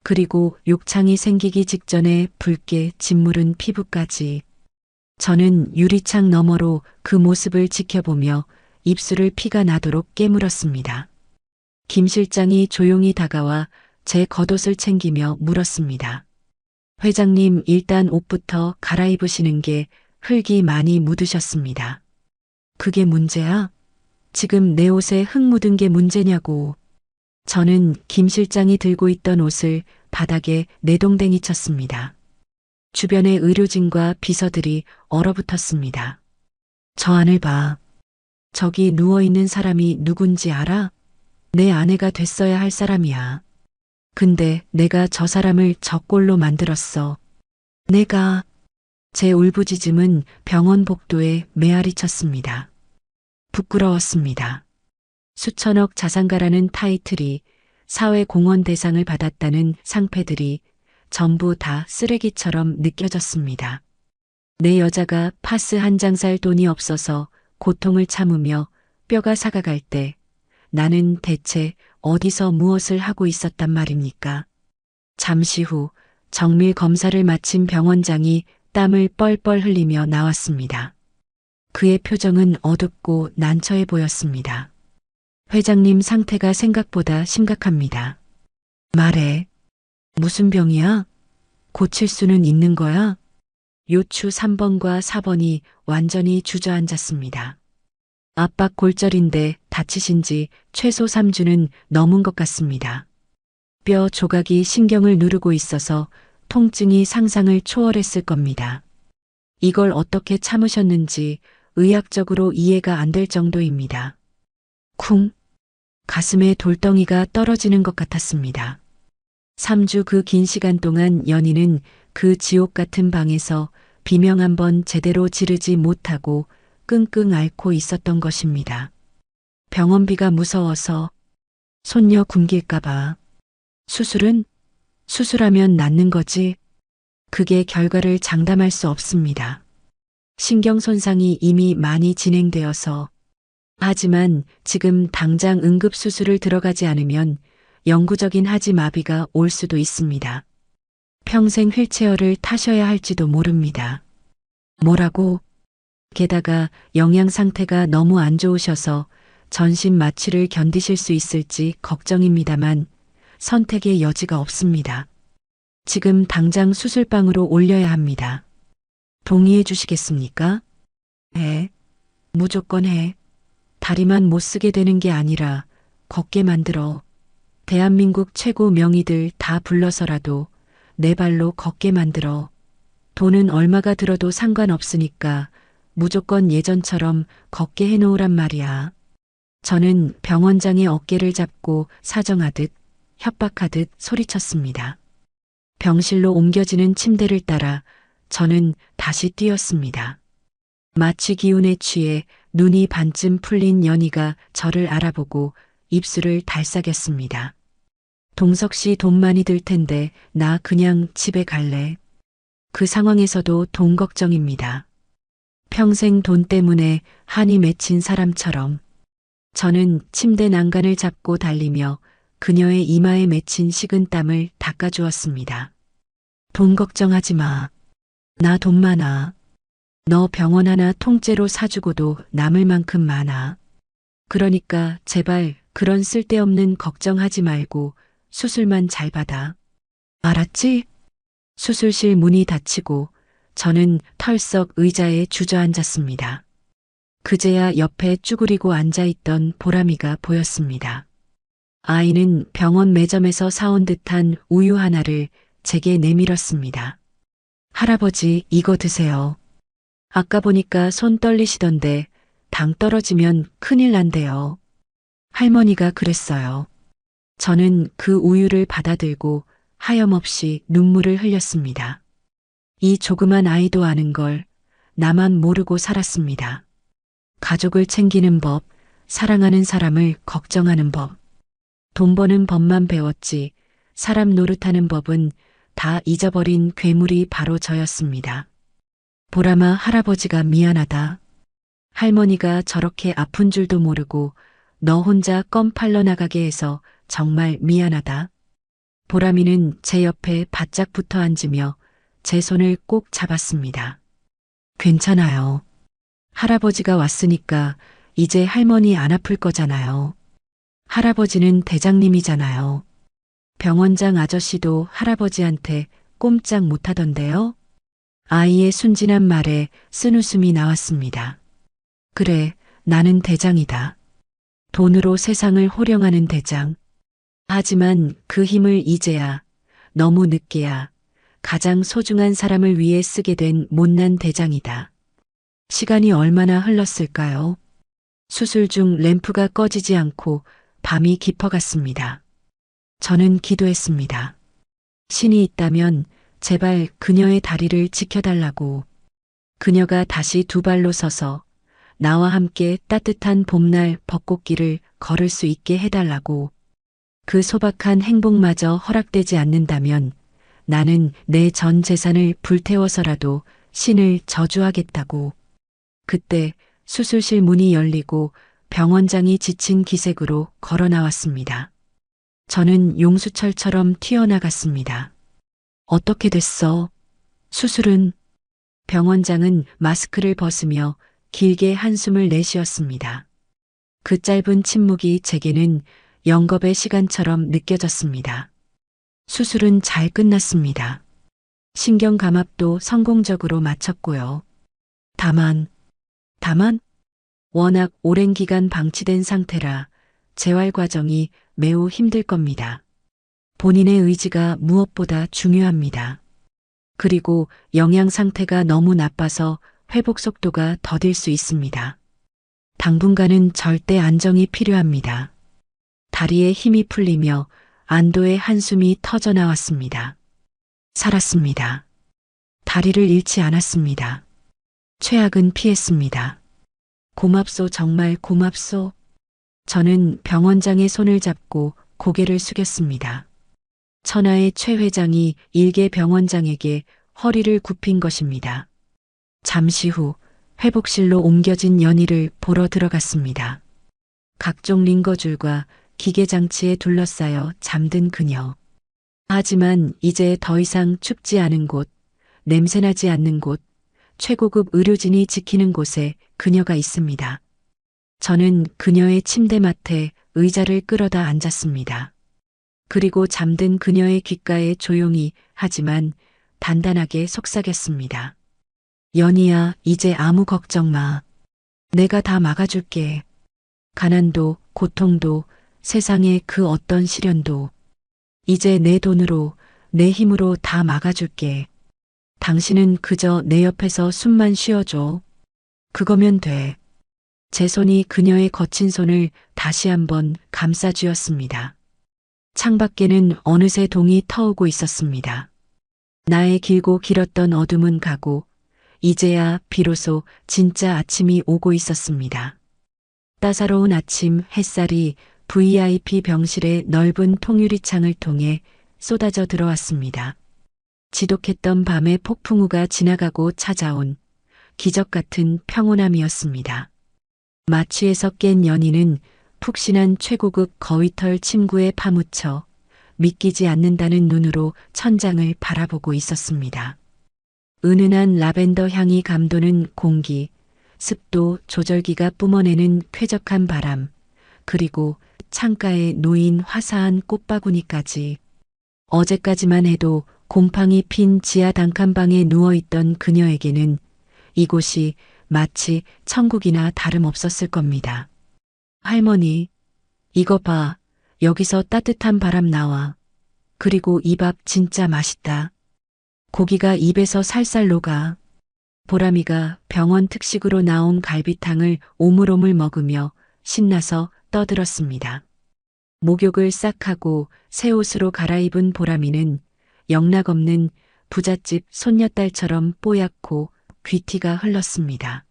그리고 욕창이 생기기 직전에 붉게 짓무른 피부까지. 저는 유리창 너머로 그 모습을 지켜보며 입술을 피가 나도록 깨물었습니다. 김 실장이 조용히 다가와 제 겉옷을 챙기며 물었습니다. 회장님, 일단 옷부터 갈아입으시는 게 흙이 많이 묻으셨습니다. 그게 문제야? 지금 내 옷에 흙 묻은 게 문제냐고. 저는 김 실장이 들고 있던 옷을 바닥에 내동댕이 쳤습니다. 주변의 의료진과 비서들이 얼어붙었습니다. 저 안을 봐. 저기 누워있는 사람이 누군지 알아? 내 아내가 됐어야 할 사람이야. 근데 내가 저 사람을 저 꼴로 만들었어. 내가. 제 울부짖음은 병원 복도에 메아리 쳤습니다. 부끄러웠습니다. 수천억 자산가라는 타이틀이, 사회공헌 대상을 받았다는 상패들이 전부 다 쓰레기처럼 느껴졌습니다. 내 여자가 파스 한 장 살 돈이 없어서 고통을 참으며 뼈가 삭아갈 때 나는 대체 어디서 무엇을 하고 있었단 말입니까? 잠시 후 정밀 검사를 마친 병원장이 땀을 뻘뻘 흘리며 나왔습니다. 그의 표정은 어둡고 난처해 보였습니다. 회장님 상태가 생각보다 심각합니다. 말해. 무슨 병이야? 고칠 수는 있는 거야? 요추 3번과 4번이 완전히 주저앉았습니다. 압박 골절인데 다치신 지 최소 3주는 넘은 것 같습니다. 뼈 조각이 신경을 누르고 있어서 통증이 상상을 초월했을 겁니다. 이걸 어떻게 참으셨는지 의학적으로 이해가 안 될 정도입니다. 쿵. 가슴에 돌덩이가 떨어지는 것 같았습니다. 3주 그 긴 시간 동안 연희는 그 지옥 같은 방에서 비명 한 번 제대로 지르지 못하고 끙끙 앓고 있었던 것입니다. 병원비가 무서워서, 손녀 굶길까봐. 수술하면 낫는 거지. 그게 결과를 장담할 수 없습니다. 신경 손상이 이미 많이 진행되어서. 하지만 지금 당장 응급수술을 들어가지 않으면 영구적인 하지마비가 올 수도 있습니다. 평생 휠체어를 타셔야 할지도 모릅니다. 뭐라고? 게다가 영양 상태가 너무 안 좋으셔서 전신 마취를 견디실 수 있을지 걱정입니다만 선택의 여지가 없습니다. 지금 당장 수술방으로 올려야 합니다. 동의해 주시겠습니까? 해. 무조건 해. 다리만 못 쓰게 되는 게 아니라 걷게 만들어. 대한민국 최고 명의들 다 불러서라도 내 발로 걷게 만들어. 돈은 얼마가 들어도 상관없으니까 무조건 예전처럼 걷게 해놓으란 말이야. 저는 병원장의 어깨를 잡고 사정하듯 협박하듯 소리쳤습니다. 병실로 옮겨지는 침대를 따라 저는 다시 뛰었습니다. 마취 기운에 취해 눈이 반쯤 풀린 연희가 저를 알아보고 입술을 달싹였습니다. 동석 씨 돈 많이 들 텐데 나 그냥 집에 갈래. 그 상황에서도 돈 걱정입니다. 평생 돈 때문에 한이 맺힌 사람처럼. 저는 침대 난간을 잡고 달리며 그녀의 이마에 맺힌 식은 땀을 닦아주었습니다. 돈 걱정하지 마. 나 돈 많아. 너 병원 하나 통째로 사주고도 남을 만큼 많아. 그러니까 제발 그런 쓸데없는 걱정하지 말고 수술만 잘 받아. 알았지? 수술실 문이 닫히고 저는 털썩 의자에 주저앉았습니다. 그제야 옆에 쭈그리고 앉아있던 보람이가 보였습니다. 아이는 병원 매점에서 사온 듯한 우유 하나를 제게 내밀었습니다. 할아버지, 이거 드세요. 아까 보니까 손 떨리시던데 당 떨어지면 큰일 난대요. 할머니가 그랬어요. 저는 그 우유를 받아들고 하염없이 눈물을 흘렸습니다. 이 조그만 아이도 아는 걸 나만 모르고 살았습니다. 가족을 챙기는 법, 사랑하는 사람을 걱정하는 법, 돈 버는 법만 배웠지 사람 노릇하는 법은 다 잊어버린 괴물이 바로 저였습니다. 보람아, 할아버지가 미안하다. 할머니가 저렇게 아픈 줄도 모르고 너 혼자 껌 팔러 나가게 해서 정말 미안하다. 보람이는 제 옆에 바짝 붙어 앉으며 제 손을 꼭 잡았습니다. 괜찮아요. 할아버지가 왔으니까 이제 할머니 안 아플 거잖아요. 할아버지는 대장님이잖아요. 병원장 아저씨도 할아버지한테 꼼짝 못하던데요. 아이의 순진한 말에 쓴웃음이 나왔습니다. 그래, 나는 대장이다. 돈으로 세상을 호령하는 대장. 하지만 그 힘을 이제야, 너무 늦게야, 가장 소중한 사람을 위해 쓰게 된 못난 대장이다. 시간이 얼마나 흘렀을까요? 수술 중 램프가 꺼지지 않고 밤이 깊어갔습니다. 저는 기도했습니다. 신이 있다면 제발 그녀의 다리를 지켜달라고. 그녀가 다시 두 발로 서서 나와 함께 따뜻한 봄날 벚꽃길을 걸을 수 있게 해달라고. 그 소박한 행복마저 허락되지 않는다면 나는 내 전 재산을 불태워서라도 신을 저주하겠다고. 그때 수술실 문이 열리고 병원장이 지친 기색으로 걸어 나왔습니다. 저는 용수철처럼 튀어나갔습니다. 어떻게 됐어? 수술은? 병원장은 마스크를 벗으며 길게 한숨을 내쉬었습니다. 그 짧은 침묵이 제게는 영겁의 시간처럼 느껴졌습니다. 수술은 잘 끝났습니다. 신경 감압도 성공적으로 마쳤고요. 다만 워낙 오랜 기간 방치된 상태라 재활 과정이 매우 힘들 겁니다. 본인의 의지가 무엇보다 중요합니다. 그리고 영양 상태가 너무 나빠서 회복 속도가 더딜 수 있습니다. 당분간은 절대 안정이 필요합니다. 다리에 힘이 풀리며 안도의 한숨이 터져 나왔습니다. 살았습니다. 다리를 잃지 않았습니다. 최악은 피했습니다. 고맙소, 정말 고맙소. 저는 병원장의 손을 잡고 고개를 숙였습니다. 천하의 최 회장이 일개 병원장에게 허리를 굽힌 것입니다. 잠시 후 회복실로 옮겨진 연희를 보러 들어갔습니다. 각종 링거줄과 기계장치에 둘러싸여 잠든 그녀. 하지만 이제 더 이상 춥지 않은 곳, 냄새나지 않는 곳, 최고급 의료진이 지키는 곳에 그녀가 있습니다. 저는 그녀의 침대맡에 의자를 끌어다 앉았습니다. 그리고 잠든 그녀의 귓가에 조용히 하지만 단단하게 속삭였습니다. 연희야, 이제 아무 걱정 마. 내가 다 막아줄게. 가난도, 고통도, 세상의 그 어떤 시련도 이제 내 돈으로, 내 힘으로 다 막아줄게. 당신은 그저 내 옆에서 숨만 쉬어줘. 그거면 돼. 제 손이 그녀의 거친 손을 다시 한번 감싸쥐었습니다. 창밖에는 어느새 동이 터오고 있었습니다. 나의 길고 길었던 어둠은 가고 이제야 비로소 진짜 아침이 오고 있었습니다. 따사로운 아침 햇살이 VIP 병실의 넓은 통유리창을 통해 쏟아져 들어왔습니다. 지독했던 밤의 폭풍우가 지나가고 찾아온 기적 같은 평온함이었습니다. 마취에서 깬 연희는 푹신한 최고급 거위털 침구에 파묻혀 믿기지 않는다는 눈으로 천장을 바라보고 있었습니다. 은은한 라벤더 향이 감도는 공기, 습도 조절기가 뿜어내는 쾌적한 바람, 그리고 창가에 놓인 화사한 꽃바구니까지. 어제까지만 해도 곰팡이 핀 지하 단칸방에 누워있던 그녀에게는 이곳이 마치 천국이나 다름없었을 겁니다. 할머니, 이거 봐. 여기서 따뜻한 바람 나와. 그리고 이 밥 진짜 맛있다. 고기가 입에서 살살 녹아. 보람이가 병원 특식으로 나온 갈비탕을 오물오물 먹으며 신나서 떠들었습니다. 목욕을 싹 하고 새 옷으로 갈아입은 보람이는 영락없는 부잣집 손녀딸처럼 뽀얗고 귀티가 흘렀습니다.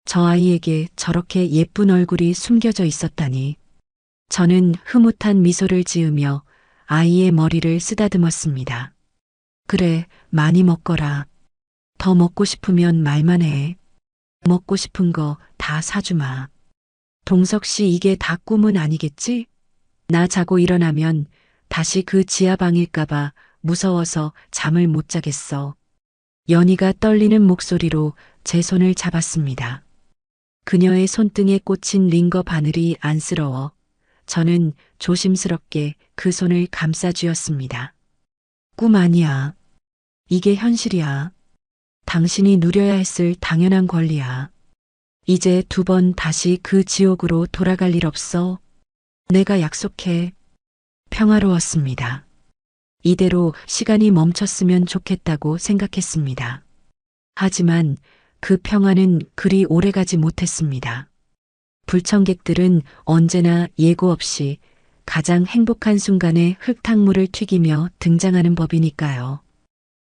저 아이에게 저렇게 예쁜 얼굴이 숨겨져 있었다니. 저는 흐뭇한 미소를 지으며 아이의 머리를 쓰다듬었습니다. 그래, 많이 먹거라. 더 먹고 싶으면 말만 해. 먹고 싶은 거 다 사주마. 동석 씨, 이게 다 꿈은 아니겠지? 나 자고 일어나면 다시 그 지하방일까봐 무서워서 잠을 못 자겠어. 연희가 떨리는 목소리로 제 손을 잡았습니다. 그녀의 손등에 꽂힌 링거 바늘이 안쓰러워 저는 조심스럽게 그 손을 감싸쥐었습니다. 꿈 아니야. 이게 현실이야. 당신이 누려야 했을 당연한 권리야. 이제 2번 다시 그 지옥으로 돌아갈 일 없어. 내가 약속해. 평화로웠습니다. 이대로 시간이 멈췄으면 좋겠다고 생각했습니다. 하지만 그 평화는 그리 오래가지 못했습니다. 불청객들은 언제나 예고 없이 가장 행복한 순간에 흙탕물을 튀기며 등장하는 법이니까요.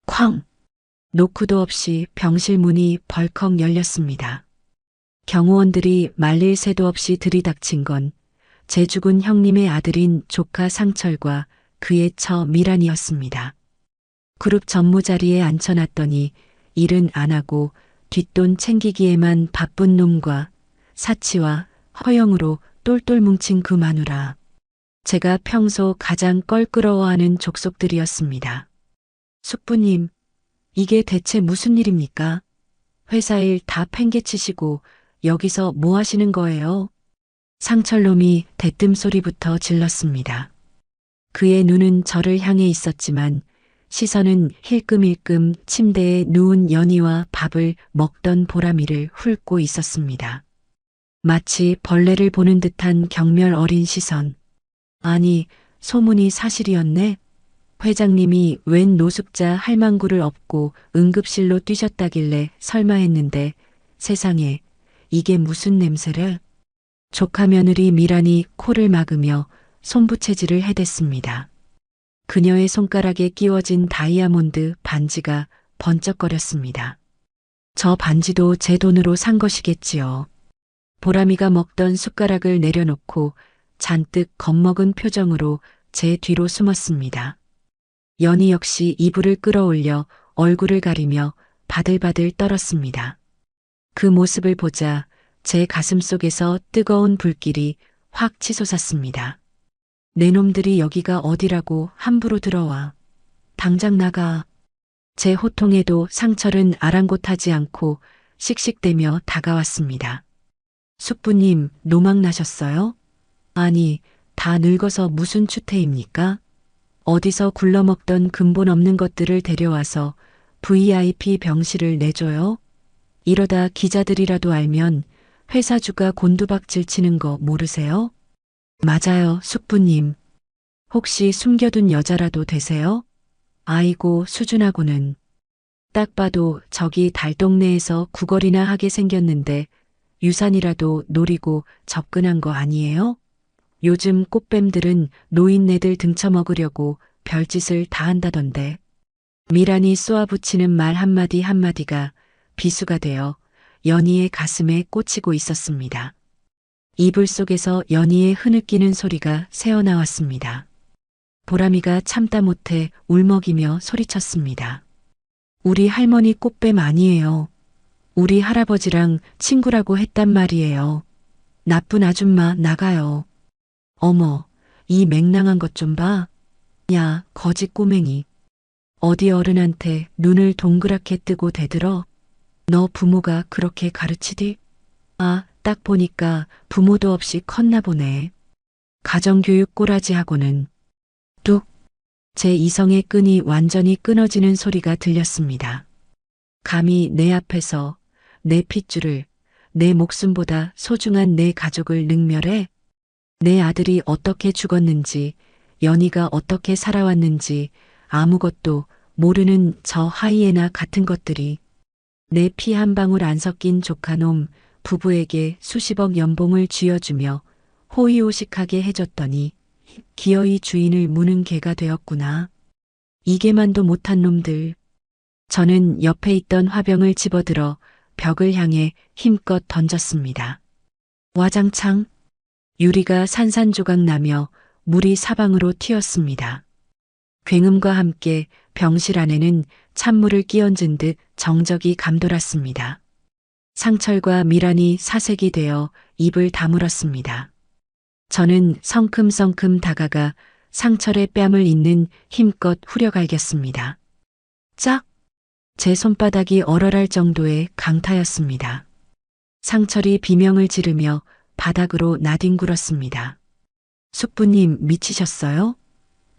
쾅! 노크도 없이 병실 문이 벌컥 열렸습니다. 경호원들이 말릴 새도 없이 들이닥친 건 제 죽은 형님의 아들인 조카 상철과 그의 처 미란이었습니다. 그룹 전무 자리에 앉혀놨더니 일은 안 하고 뒷돈 챙기기에만 바쁜 놈과 사치와 허영으로 똘똘 뭉친 그 마누라. 제가 평소 가장 껄끄러워하는 족속들이었습니다. 숙부님, 이게 대체 무슨 일입니까? 회사 일 다 팽개치시고 여기서 뭐 하시는 거예요? 상철놈이 대뜸 소리부터 질렀습니다. 그의 눈은 저를 향해 있었지만 시선은 힐끔힐끔 침대에 누운 연희와 밥을 먹던 보람이를 훑고 있었습니다. 마치 벌레를 보는 듯한 경멸 어린 시선. 아니, 소문이 사실이었네? 회장님이 웬 노숙자 할망구를 업고 응급실로 뛰셨다길래 설마 했는데 세상에 이게 무슨 냄새를? 조카 며느리 미란이 코를 막으며 손부채질을 해댔습니다. 그녀의 손가락에 끼워진 다이아몬드 반지가 번쩍거렸습니다. 저 반지도 제 돈으로 산 것이겠지요. 보람이가 먹던 숟가락을 내려놓고 잔뜩 겁먹은 표정으로 제 뒤로 숨었습니다. 연희 역시 이불을 끌어올려 얼굴을 가리며 바들바들 떨었습니다. 그 모습을 보자 제 가슴 속에서 뜨거운 불길이 확 치솟았습니다. 내 놈들이 여기가 어디라고 함부로 들어와. 당장 나가. 제 호통에도 상철은 아랑곳하지 않고 씩씩대며 다가왔습니다. 숙부님, 노망 나셨어요? 아니, 다 늙어서 무슨 추태입니까? 어디서 굴러먹던 근본 없는 것들을 데려와서 VIP 병실을 내줘요? 이러다 기자들이라도 알면 회사주가 곤두박질 치는 거 모르세요? 맞아요, 숙부님. 혹시 숨겨둔 여자라도 되세요? 아이고, 수준하고는. 딱 봐도 저기 달동네에서 구걸이나 하게 생겼는데 유산이라도 노리고 접근한 거 아니에요? 요즘 꽃뱀들은 노인네들 등쳐먹으려고 별짓을 다 한다던데. 미란이 쏘아붙이는 말 한마디 한마디가 비수가 되어 연희의 가슴에 꽂히고 있었습니다. 이불 속에서 연희의 흐느끼는 소리가 새어나왔습니다. 보람이가 참다 못해 울먹이며 소리쳤습니다. 우리 할머니 꽃뱀 아니에요. 우리 할아버지랑 친구라고 했단 말이에요. 나쁜 아줌마 나가요. 어머, 이 맹랑한 것 좀 봐. 야, 거지 꼬맹이. 어디 어른한테 눈을 동그랗게 뜨고 대들어? 너 부모가 그렇게 가르치디? 아, 딱 보니까 부모도 없이 컸나 보네. 가정교육 꼬라지하고는. 뚝! 제 이성의 끈이 완전히 끊어지는 소리가 들렸습니다. 감히 내 앞에서 내 핏줄을, 내 목숨보다 소중한 내 가족을 능멸해? 내 아들이 어떻게 죽었는지, 연희가 어떻게 살아왔는지 아무것도 모르는 저 하이에나 같은 것들이 내 피 한 방울 안 섞인 조카놈 부부에게 수십억 연봉을 쥐어주며 호의호식하게 해줬더니 기어이 주인을 무는 개가 되었구나. 이게만도 못한 놈들. 저는 옆에 있던 화병을 집어들어 벽을 향해 힘껏 던졌습니다. 와장창 유리가 산산조각 나며 물이 사방으로 튀었습니다. 굉음과 함께 병실 안에는 찬물을 끼얹은 듯 정적이 감돌았습니다. 상철과 미란이 사색이 되어 입을 다물었습니다. 저는 성큼성큼 다가가 상철의 뺨을 잇는 힘껏 후려갈겼습니다. 짝! 제 손바닥이 얼얼할 정도의 강타였습니다. 상철이 비명을 지르며 바닥으로 나뒹굴었습니다. 숙부님 미치셨어요?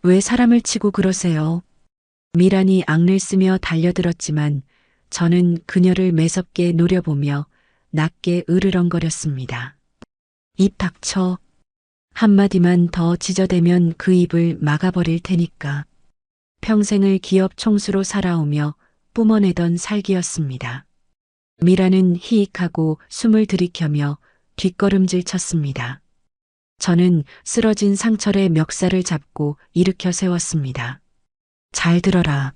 왜 사람을 치고 그러세요? 미란이 악을 쓰며 달려들었지만 저는 그녀를 매섭게 노려보며 낮게 으르렁거렸습니다. 입 닥쳐. 한마디만 더 지저대면 그 입을 막아버릴 테니까. 평생을 기업 총수로 살아오며 뿜어내던 살기였습니다. 미라는 히익하고 숨을 들이켜며 뒷걸음질 쳤습니다. 저는 쓰러진 상철의 멱살을 잡고 일으켜 세웠습니다. 잘 들어라.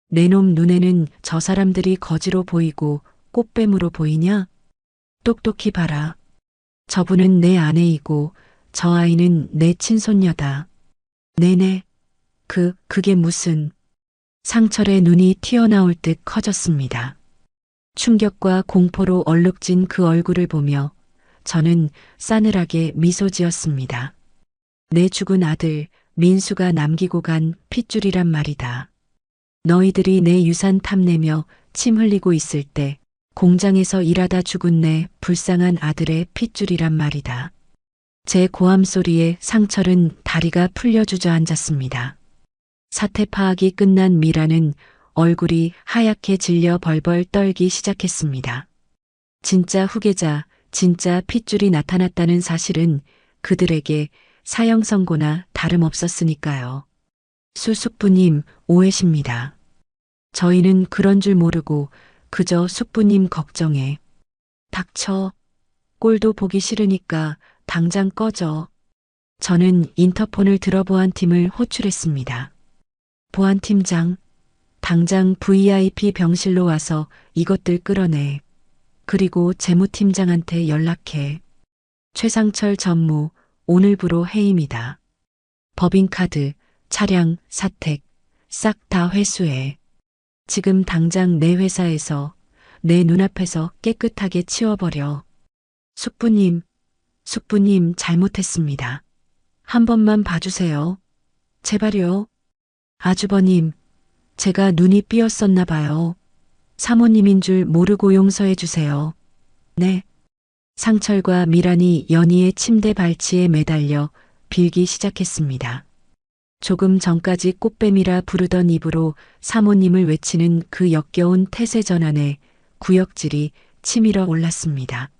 내 놈 눈에는 저 사람들이 거지로 보이고 꽃뱀으로 보이냐? 똑똑히 봐라. 저분은 내 아내이고 저 아이는 내 친손녀다. 네네. 그게 무슨... 상철의 눈이 튀어나올 듯 커졌습니다. 충격과 공포로 얼룩진 그 얼굴을 보며 저는 싸늘하게 미소 지었습니다. 내 죽은 아들 민수가 남기고 간 핏줄이란 말이다. 너희들이 내 유산 탐내며 침 흘리고 있을 때 공장에서 일하다 죽은 내 불쌍한 아들의 핏줄이란 말이다. 제 고함 소리에 상철은 다리가 풀려 주저앉았습니다. 사태 파악이 끝난 미라는 얼굴이 하얗게 질려 벌벌 떨기 시작했습니다. 진짜 후계자, 진짜 핏줄이 나타났다는 사실은 그들에게 사형 선고나 다름없었으니까요. 숙부님 오해십니다. 저희는 그런 줄 모르고 그저 숙부님 걱정에. 닥쳐. 꼴도 보기 싫으니까 당장 꺼져. 저는 인터폰을 들어 보안팀을 호출했습니다. 보안팀장, 당장 VIP 병실로 와서 이것들 끌어내. 그리고 재무팀장한테 연락해. 최상철 전무, 오늘부로 해임이다. 법인카드, 차량, 사택, 싹 다 회수해. 지금 당장 내 회사에서, 내 눈앞에서 깨끗하게 치워버려. 숙부님 잘못했습니다. 한 번만 봐주세요. 제발요. 아주버님, 제가 눈이 삐었었나 봐요. 사모님인 줄 모르고 용서해 주세요. 네. 상철과 미란이 연희의 침대 발치에 매달려 빌기 시작했습니다. 조금 전까지 꽃뱀이라 부르던 입으로 사모님을 외치는 그 역겨운 태세 전환에 구역질이 치밀어 올랐습니다.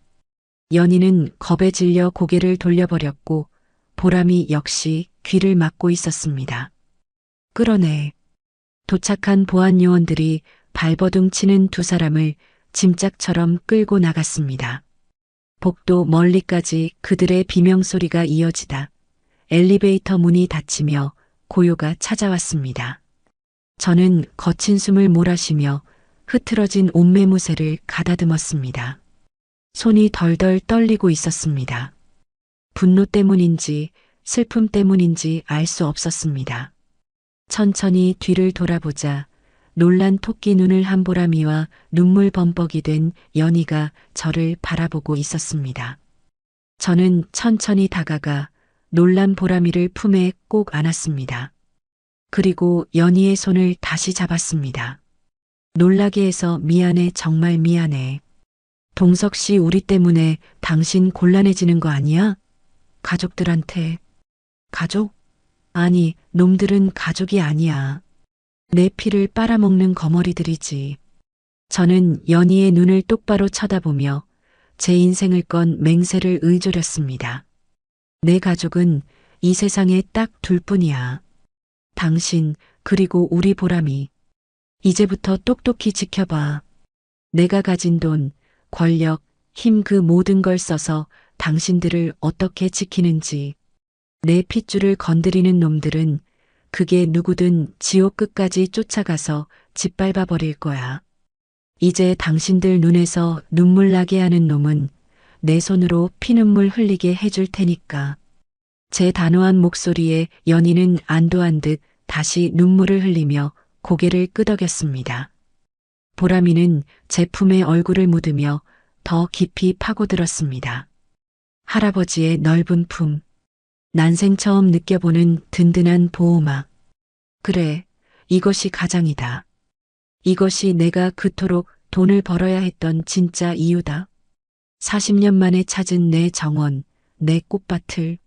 연희는 겁에 질려 고개를 돌려버렸고 보람이 역시 귀를 막고 있었습니다. 끌어내. 도착한 보안 요원들이 발버둥 치는 두 사람을 짐짝처럼 끌고 나갔습니다. 복도 멀리까지 그들의 비명소리가 이어지다 엘리베이터 문이 닫히며 고요가 찾아왔습니다. 저는 거친 숨을 몰아쉬며 흐트러진 옷매무새를 가다듬었습니다. 손이 덜덜 떨리고 있었습니다. 분노 때문인지 슬픔 때문인지 알 수 없었습니다. 천천히 뒤를 돌아보자 놀란 토끼 눈을 한 보람이와 눈물 범벅이 된 연희가 저를 바라보고 있었습니다. 저는 천천히 다가가 놀란 보람이를 품에 꼭 안았습니다. 그리고 연희의 손을 다시 잡았습니다. 놀라게 해서 미안해, 정말 미안해. 동석 씨 우리 때문에 당신 곤란해지는 거 아니야? 가족들한테. 가족? 아니, 놈들은 가족이 아니야. 내 피를 빨아먹는 거머리들이지. 저는 연희의 눈을 똑바로 쳐다보며 제 인생을 건 맹세를 의조렸습니다. 내 가족은 이 세상에 딱 둘뿐이야. 당신, 그리고 우리 보람이. 이제부터 똑똑히 지켜봐. 내가 가진 돈, 권력, 힘 그 모든 걸 써서 당신들을 어떻게 지키는지. 내 핏줄을 건드리는 놈들은 그게 누구든 지옥 끝까지 쫓아가서 짓밟아 버릴 거야. 이제 당신들 눈에서 눈물 나게 하는 놈은 내 손으로 피눈물 흘리게 해줄 테니까. 제 단호한 목소리에 연희는 안도한 듯 다시 눈물을 흘리며 고개를 끄덕였습니다. 보람이는 제 품에 얼굴을 묻으며 더 깊이 파고들었습니다. 할아버지의 넓은 품. 난생 처음 느껴보는 든든한 보호막. 그래, 이것이 가장이다. 이것이 내가 그토록 돈을 벌어야 했던 진짜 이유다. 40년 만에 찾은 내 정원, 내 꽃밭을.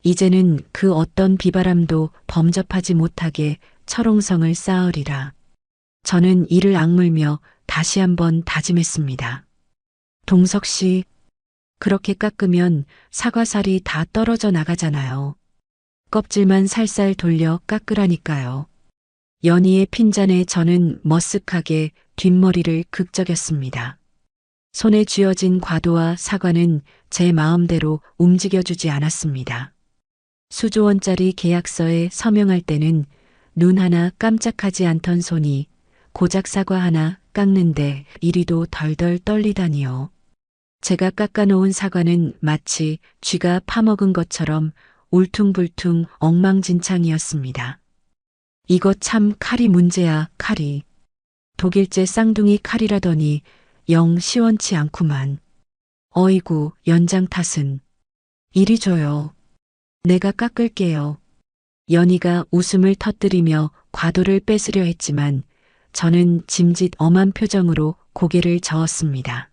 이제는 그 어떤 비바람도 범접하지 못하게 철옹성을 쌓으리라. 저는 이를 악물며 다시 한번 다짐했습니다. 동석 씨, 그렇게 깎으면 사과살이 다 떨어져 나가잖아요. 껍질만 살살 돌려 깎으라니까요. 연희의 핀잔에 저는 머쓱하게 뒷머리를 극적였습니다. 손에 쥐어진 과도와 사과는 제 마음대로 움직여주지 않았습니다. 수조 원짜리 계약서에 서명할 때는 눈 하나 깜짝하지 않던 손이 고작 사과 하나 깎는데 이리도 덜덜 떨리다니요. 제가 깎아놓은 사과는 마치 쥐가 파먹은 것처럼 울퉁불퉁 엉망진창이었습니다. 이거 참 칼이 문제야, 칼이. 독일제 쌍둥이 칼이라더니 영 시원치 않구만. 어이구, 연장 탓은. 이리 줘요. 내가 깎을게요. 연희가 웃음을 터뜨리며 과도를 뺏으려 했지만 저는 짐짓 엄한 표정으로 고개를 저었습니다.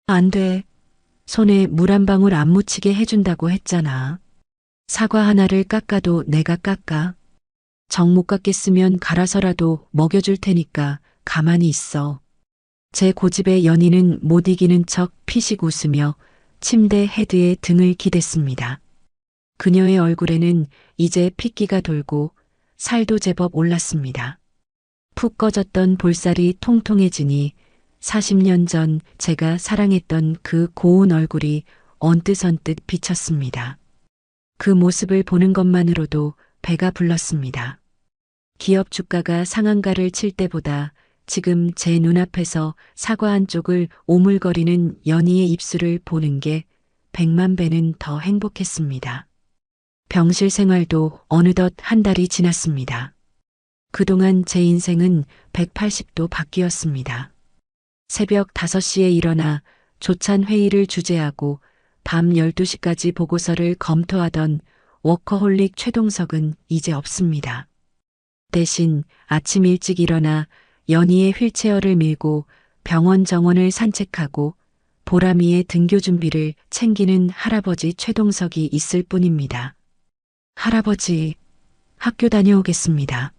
안 돼. 손에 물 한 방울 안 묻히게 해준다고 했잖아. 사과 하나를 깎아도 내가 깎아. 정 못 깎겠으면 갈아서라도 먹여줄 테니까 가만히 있어. 제 고집에 연희는 못 이기는 척 피식 웃으며 침대 헤드에 등을 기댔습니다. 그녀의 얼굴에는 이제 핏기가 돌고 살도 제법 올랐습니다. 푹 꺼졌던 볼살이 통통해지니 40년 전 제가 사랑했던 그 고운 얼굴이 언뜻언뜻 비쳤습니다. 그 모습을 보는 것만으로도 배가 불렀습니다. 기업 주가가 상한가를 칠 때보다 지금 제 눈앞에서 사과 한 쪽을 오물거리는 연희의 입술을 보는 게 100만 배는 더 행복했습니다. 병실 생활도 어느덧 한 달이 지났습니다. 그동안 제 인생은 180도 바뀌었습니다. 새벽 5시에 일어나 조찬 회의를 주재하고 밤 12시까지 보고서를 검토하던 워커홀릭 최동석은 이제 없습니다. 대신 아침 일찍 일어나 연희의 휠체어를 밀고 병원 정원을 산책하고 보람이의 등교 준비를 챙기는 할아버지 최동석이 있을 뿐입니다. 할아버지, 학교 다녀오겠습니다.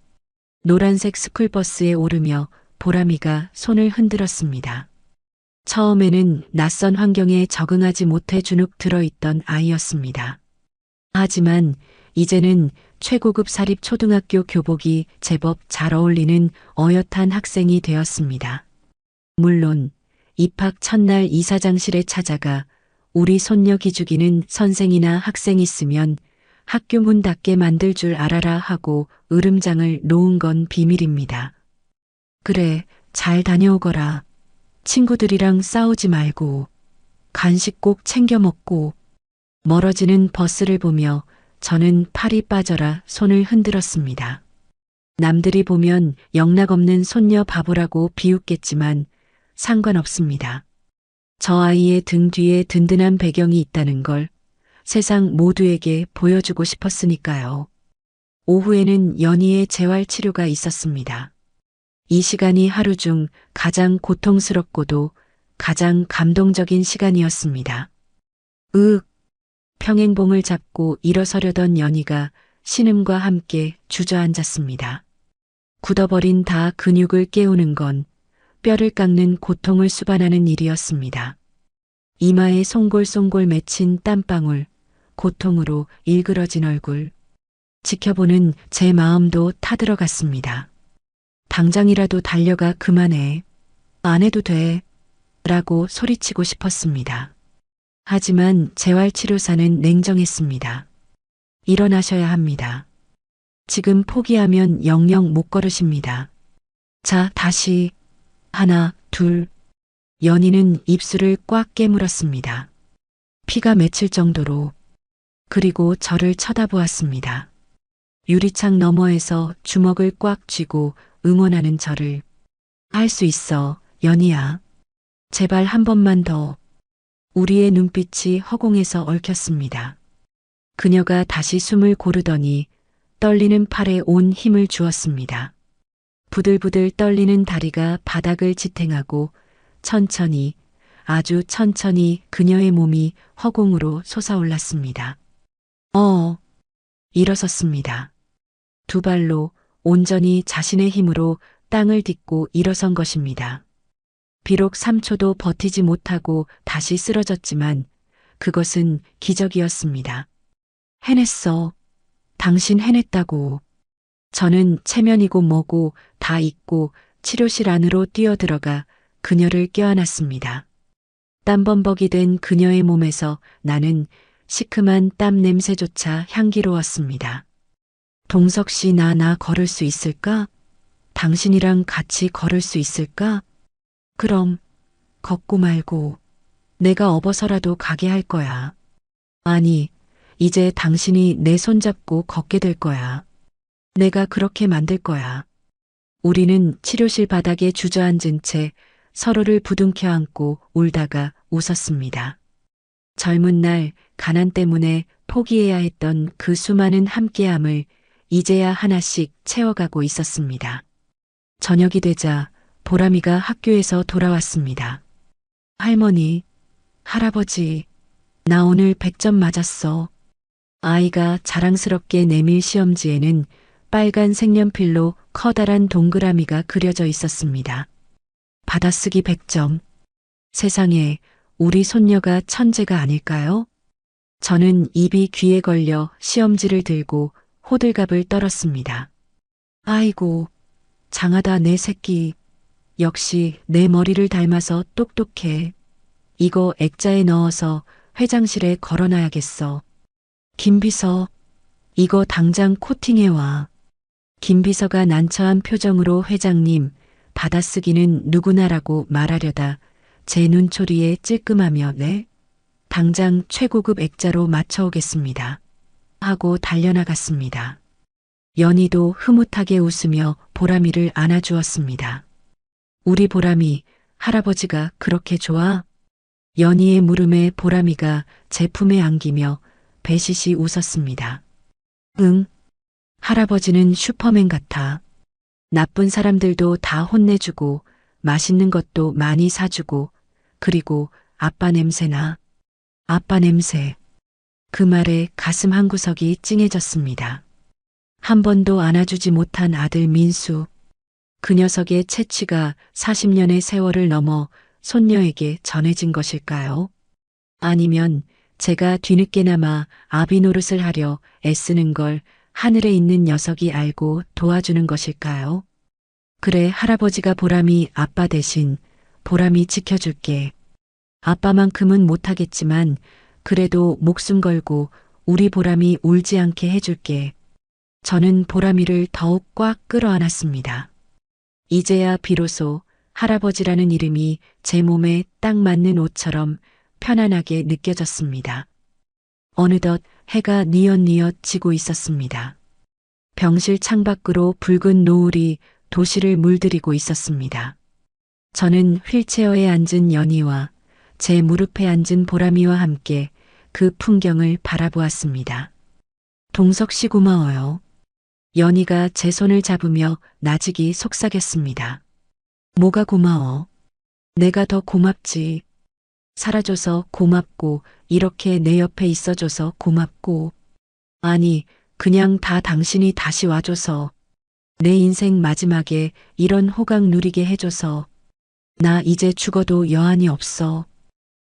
노란색 스쿨버스에 오르며 보람이가 손을 흔들었습니다. 처음에는 낯선 환경에 적응하지 못해 주눅 들어있던 아이였습니다. 하지만 이제는 최고급 사립 초등학교 교복이 제법 잘 어울리는 어엿한 학생이 되었습니다. 물론 입학 첫날 이사장실에 찾아가 우리 손녀 기죽이는 선생이나 학생 있으면 학교 문 닫게 만들 줄 알아라 하고 으름장을 놓은 건 비밀입니다. 그래, 잘 다녀오거라. 친구들이랑 싸우지 말고 간식 꼭 챙겨 먹고. 멀어지는 버스를 보며 저는 팔이 빠져라 손을 흔들었습니다. 남들이 보면 영락없는 손녀 바보라고 비웃겠지만 상관없습니다. 저 아이의 등 뒤에 든든한 배경이 있다는 걸 세상 모두에게 보여주고 싶었으니까요. 오후에는 연희의 재활치료가 있었습니다. 이 시간이 하루 중 가장 고통스럽고도 가장 감동적인 시간이었습니다. 평행봉을 잡고 일어서려던 연희가 신음과 함께 주저앉았습니다. 굳어버린 다 근육을 깨우는 건 뼈를 깎는 고통을 수반하는 일이었습니다. 이마에 송골송골 맺힌 땀방울, 고통으로 일그러진 얼굴. 지켜보는 제 마음도 타들어갔습니다. 당장이라도 달려가 그만해. 안 해도 돼. 라고 소리치고 싶었습니다. 하지만 재활치료사는 냉정했습니다. 일어나셔야 합니다. 지금 포기하면 영영 못 걸으십니다. 자, 다시. 하나, 둘. 연희는 입술을 꽉 깨물었습니다. 피가 맺힐 정도로. 그리고 저를 쳐다보았습니다. 유리창 너머에서 주먹을 꽉 쥐고 응원하는 저를. 할 수 있어, 연희야. 제발 한 번만 더. 우리의 눈빛이 허공에서 얽혔습니다. 그녀가 다시 숨을 고르더니 떨리는 팔에 온 힘을 주었습니다. 부들부들 떨리는 다리가 바닥을 지탱하고 천천히, 아주 천천히 그녀의 몸이 허공으로 솟아올랐습니다. 일어섰습니다. 두 발로 온전히 자신의 힘으로 땅을 딛고 일어선 것입니다. 비록 3초도 버티지 못하고 다시 쓰러졌지만 그것은 기적이었습니다. 해냈어. 당신 해냈다고. 저는 체면이고 뭐고 다 잊고 치료실 안으로 뛰어들어가 그녀를 껴안았습니다. 땀범벅이 된 그녀의 몸에서 나는 시큼한 땀 냄새조차 향기로웠습니다. 동석 씨, 나 걸을 수 있을까? 당신이랑 같이 걸을 수 있을까? 그럼 걷고 말고 내가 업어서라도 가게 할 거야. 아니, 이제 당신이 내 손잡고 걷게 될 거야. 내가 그렇게 만들 거야. 우리는 치료실 바닥에 주저앉은 채 서로를 부둥켜 안고 울다가 웃었습니다. 젊은 날 가난 때문에 포기해야 했던 그 수많은 함께함을 이제야 하나씩 채워가고 있었습니다. 저녁이 되자 보람이가 학교에서 돌아왔습니다. 할머니, 할아버지, 나 오늘 100점 맞았어. 아이가 자랑스럽게 내밀 시험지에는 빨간 색연필로 커다란 동그라미가 그려져 있었습니다. 받아쓰기 100점. 세상에, 우리 손녀가 천재가 아닐까요? 저는 입이 귀에 걸려 시험지를 들고 호들갑을 떨었습니다. 아이고, 장하다 내 새끼. 역시 내 머리를 닮아서 똑똑해. 이거 액자에 넣어서 회장실에 걸어놔야겠어. 김비서, 이거 당장 코팅해와. 김비서가 난처한 표정으로 회장님, 받아쓰기는 누구나라고 말하려다 제 눈초리에 찔끔하며 네? 당장 최고급 액자로 맞춰오겠습니다. 하고 달려나갔습니다. 연희도 흐뭇하게 웃으며 보람이를 안아주었습니다. 우리 보람이 할아버지가 그렇게 좋아? 연희의 물음에 보람이가 제 품에 안기며 배시시 웃었습니다. 응, 할아버지는 슈퍼맨 같아. 나쁜 사람들도 다 혼내주고 맛있는 것도 많이 사주고 그리고 아빠 냄새나. 아빠 냄새. 그 말에 가슴 한구석이 찡해졌습니다. 한 번도 안아주지 못한 아들 민수. 그 녀석의 채취가 40년의 세월을 넘어 손녀에게 전해진 것일까요? 아니면 제가 뒤늦게나마 아비 노릇을 하려 애쓰는 걸 하늘에 있는 녀석이 알고 도와주는 것일까요? 그래, 할아버지가 보람이 아빠 대신 보람이 지켜줄게. 아빠만큼은 못하겠지만 그래도 목숨 걸고 우리 보람이 울지 않게 해줄게. 저는 보람이를 더욱 꽉 끌어안았습니다. 이제야 비로소 할아버지라는 이름이 제 몸에 딱 맞는 옷처럼 편안하게 느껴졌습니다. 어느덧 해가 뉘엿뉘엿 지고 있었습니다. 병실 창밖으로 붉은 노을이 도시를 물들이고 있었습니다. 저는 휠체어에 앉은 연희와 제 무릎에 앉은 보람이와 함께 그 풍경을 바라보았습니다. 동석 씨 고마워요. 연희가 제 손을 잡으며 나직이 속삭였습니다. 뭐가 고마워? 내가 더 고맙지. 살아줘서 고맙고 이렇게 내 옆에 있어줘서 고맙고 아니 그냥 다 당신이 다시 와줘서 내 인생 마지막에 이런 호강 누리게 해줘서 나 이제 죽어도 여한이 없어.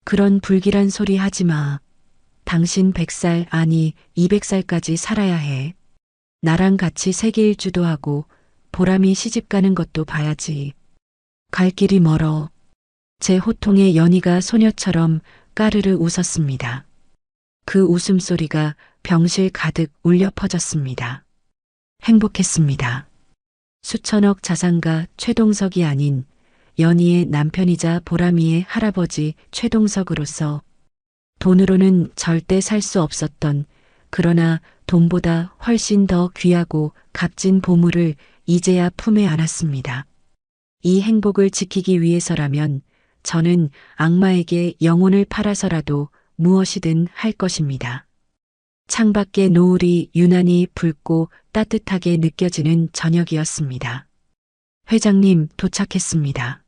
그런 불길한 소리 하지 마. 당신 100살 아니 200살까지 살아야 해. 나랑 같이 세계 일주도 하고 보람이 시집가는 것도 봐야지. 갈 길이 멀어. 제 호통에 연희가 소녀처럼 까르르 웃었습니다. 그 웃음소리가 병실 가득 울려 퍼졌습니다. 행복했습니다. 수천억 자산가 최동석이 아닌 연희의 남편이자 보람이의 할아버지 최동석으로서 돈으로는 절대 살 수 없었던, 그러나 돈보다 훨씬 더 귀하고 값진 보물을 이제야 품에 안았습니다. 이 행복을 지키기 위해서라면 저는 악마에게 영혼을 팔아서라도 무엇이든 할 것입니다. 창밖의 노을이 유난히 붉고 따뜻하게 느껴지는 저녁이었습니다. 회장님 도착했습니다.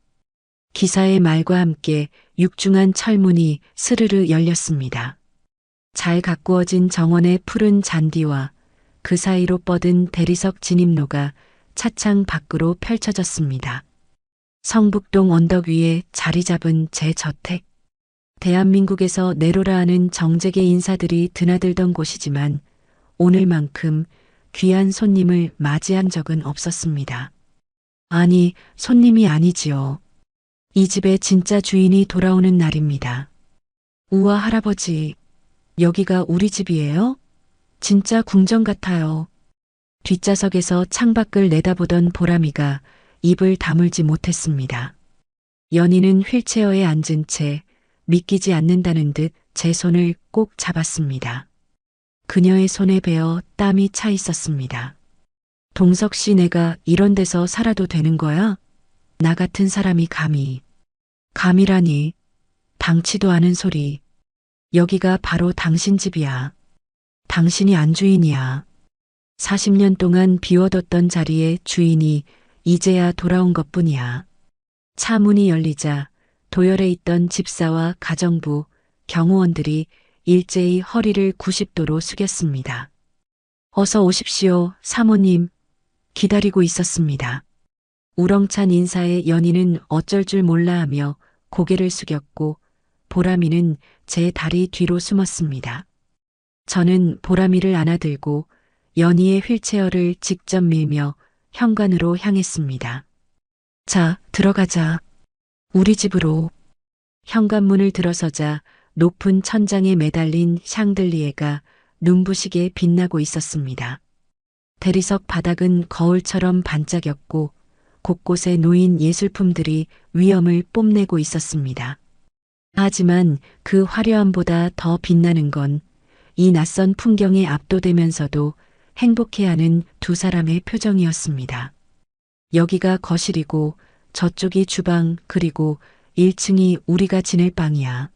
기사의 말과 함께 육중한 철문이 스르르 열렸습니다. 잘 가꾸어진 정원의 푸른 잔디와 그 사이로 뻗은 대리석 진입로가 차창 밖으로 펼쳐졌습니다. 성북동 언덕 위에 자리 잡은 제 저택. 대한민국에서 내로라 하는 정재계 인사들이 드나들던 곳이지만 오늘만큼 귀한 손님을 맞이한 적은 없었습니다. 아니, 손님이 아니지요. 이 집의 진짜 주인이 돌아오는 날입니다. 우와, 할아버지, 여기가 우리 집이에요? 진짜 궁전 같아요. 뒷좌석에서 창밖을 내다보던 보람이가 입을 다물지 못했습니다. 연희는 휠체어에 앉은 채 믿기지 않는다는 듯 제 손을 꼭 잡았습니다. 그녀의 손에 베어 땀이 차 있었습니다. 동석 씨, 내가 이런 데서 살아도 되는 거야? 나 같은 사람이 감히. 감이라니. 당치도 않은 소리. 여기가 바로 당신 집이야. 당신이 안주인이야. 40년 동안 비워뒀던 자리에 주인이 이제야 돌아온 것뿐이야. 차 문이 열리자 도열해 있던 집사와 가정부, 경호원들이 일제히 허리를 90도로 숙였습니다. 어서 오십시오, 사모님. 기다리고 있었습니다. 우렁찬 인사에 연희는 어쩔 줄 몰라 하며 고개를 숙였고 보람이는 제 다리 뒤로 숨었습니다. 저는 보람이를 안아들고 연희의 휠체어를 직접 밀며 현관으로 향했습니다. 자, 들어가자. 우리 집으로. 현관문을 들어서자 높은 천장에 매달린 샹들리에가 눈부시게 빛나고 있었습니다. 대리석 바닥은 거울처럼 반짝였고 곳곳에 놓인 예술품들이 위엄을 뽐내고 있었습니다. 하지만 그 화려함보다 더 빛나는 건 이 낯선 풍경에 압도되면서도 행복해하는 두 사람의 표정이었습니다. 여기가 거실이고 저쪽이 주방, 그리고 1층이 우리가 지낼 방이야.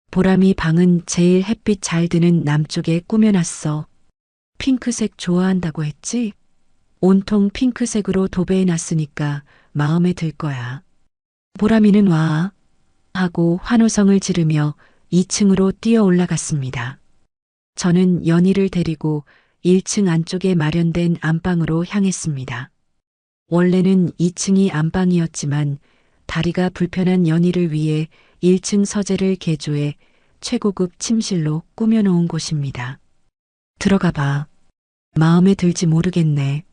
보람이 방은 제일 햇빛 잘 드는 남쪽에 꾸며놨어. 핑크색 좋아한다고 했지? 온통 핑크색으로 도배해놨으니까 마음에 들 거야. 보람이는 와 하고 환호성을 지르며 2층으로 뛰어 올라갔습니다. 저는 연희를 데리고 1층 안쪽에 마련된 안방으로 향했습니다. 원래는 2층이 안방이었지만 다리가 불편한 연희를 위해 1층 서재를 개조해 최고급 침실로 꾸며놓은 곳입니다. 들어가 봐. 마음에 들지 모르겠네.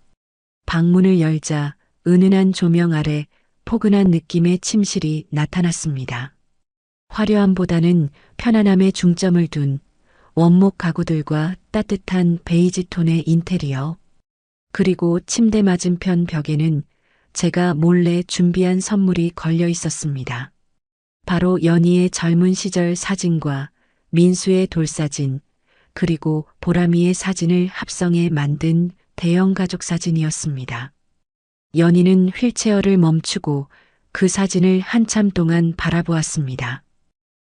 방문을 열자 은은한 조명 아래 포근한 느낌의 침실이 나타났습니다. 화려함보다는 편안함에 중점을 둔 원목 가구들과 따뜻한 베이지 톤의 인테리어, 그리고 침대 맞은편 벽에는 제가 몰래 준비한 선물이 걸려 있었습니다. 바로 연희의 젊은 시절 사진과 민수의 돌사진, 그리고 보람이의 사진을 합성해 만든 대형 가족 사진이었습니다. 연희는 휠체어를 멈추고 그 사진을 한참 동안 바라보았습니다.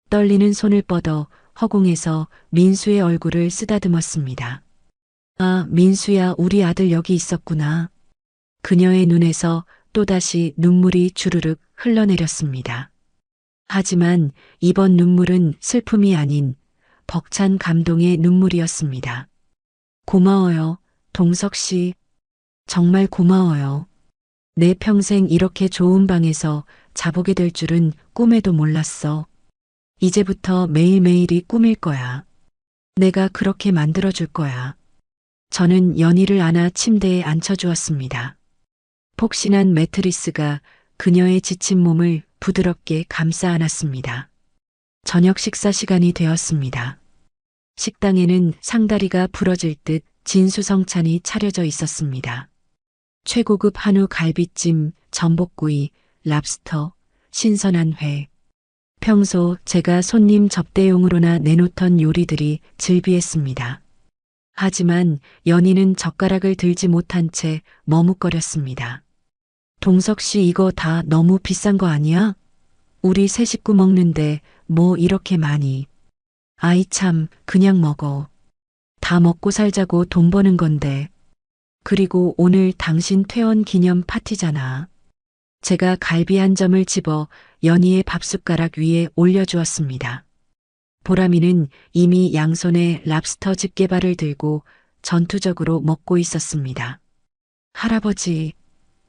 떨리는 손을 뻗어 허공에서 민수의 얼굴을 쓰다듬었습니다. 아, 민수야, 우리 아들 여기 있었구나. 그녀의 눈에서 또다시 눈물이 주르륵 흘러내렸습니다. 하지만 이번 눈물은 슬픔이 아닌 벅찬 감동의 눈물이었습니다. 고마워요, 동석 씨. 정말 고마워요. 내 평생 이렇게 좋은 방에서 자보게 될 줄은 꿈에도 몰랐어. 이제부터 매일매일이 꿈일 거야. 내가 그렇게 만들어줄 거야. 저는 연희를 안아 침대에 앉혀주었습니다. 폭신한 매트리스가 그녀의 지친 몸을 부드럽게 감싸 안았습니다. 저녁 식사 시간이 되었습니다. 식당에는 상다리가 부러질 듯 진수성찬이 차려져 있었습니다. 최고급 한우 갈비찜, 전복구이, 랍스터, 신선한 회. 평소 제가 손님 접대용으로나 내놓던 요리들이 즐비했습니다. 하지만 연희는 젓가락을 들지 못한 채 머뭇거렸습니다. 동석 씨 이거 다 너무 비싼 거 아니야? 우리 세 식구 먹는데 뭐 이렇게 많이. 아이 참, 그냥 먹어. 다 먹고 살자고 돈 버는 건데. 그리고 오늘 당신 퇴원 기념 파티잖아. 제가 갈비 한 점을 집어 연희의 밥숟가락 위에 올려주었습니다. 보람이는 이미 양손에 랍스터 집게발을 들고 전투적으로 먹고 있었습니다. 할아버지,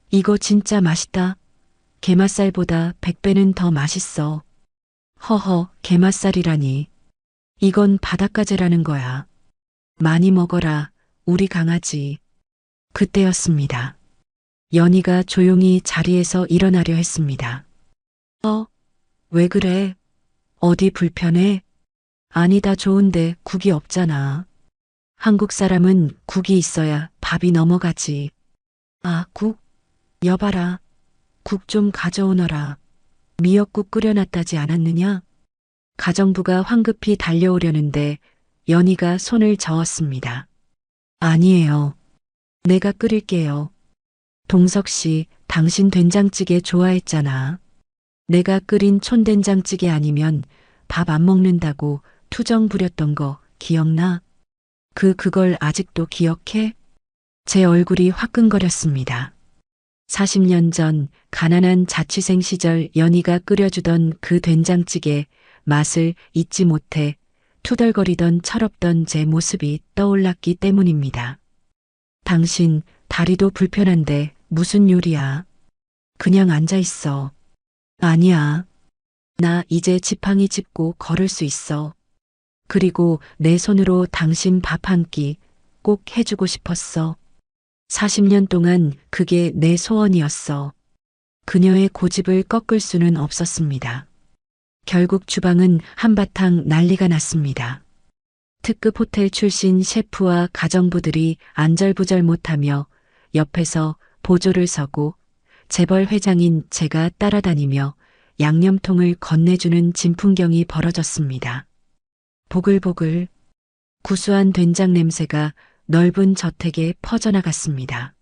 이거 진짜 맛있다. 게맛살보다 100배는 더 맛있어. 허허, 게맛살이라니. 이건 바닷가재라는 거야. 많이 먹어라, 우리 강아지. 그때였습니다. 연희가 조용히 자리에서 일어나려 했습니다. 왜 그래? 어디 불편해? 아니다 좋은데 국이 없잖아. 한국 사람은 국이 있어야 밥이 넘어가지. 아, 국? 여봐라. 국 좀 가져오너라. 미역국 끓여놨다지 않았느냐? 가정부가 황급히 달려오려는데 연희가 손을 저었습니다. 아니에요. 내가 끓일게요. 동석 씨, 당신 된장찌개 좋아했잖아. 내가 끓인 촌된장찌개 아니면 밥 안 먹는다고 투정 부렸던 거 기억나? 그걸 아직도 기억해? 제 얼굴이 화끈거렸습니다. 40년 전 가난한 자취생 시절 연희가 끓여주던 그 된장찌개 맛을 잊지 못해 투덜거리던 철없던 제 모습이 떠올랐기 때문입니다. 당신 다리도 불편한데 무슨 요리야? 그냥 앉아 있어. 아니야. 나 이제 지팡이 짚고 걸을 수 있어. 그리고 내 손으로 당신 밥 한 끼 꼭 해주고 싶었어. 40년 동안 그게 내 소원이었어. 그녀의 고집을 꺾을 수는 없었습니다. 결국 주방은 한바탕 난리가 났습니다. 특급 호텔 출신 셰프와 가정부들이 안절부절 못하며 옆에서 보조를 서고 재벌 회장인 제가 따라다니며 양념통을 건네주는 진풍경이 벌어졌습니다. 보글보글 구수한 된장 냄새가 넓은 저택에 퍼져나갔습니다.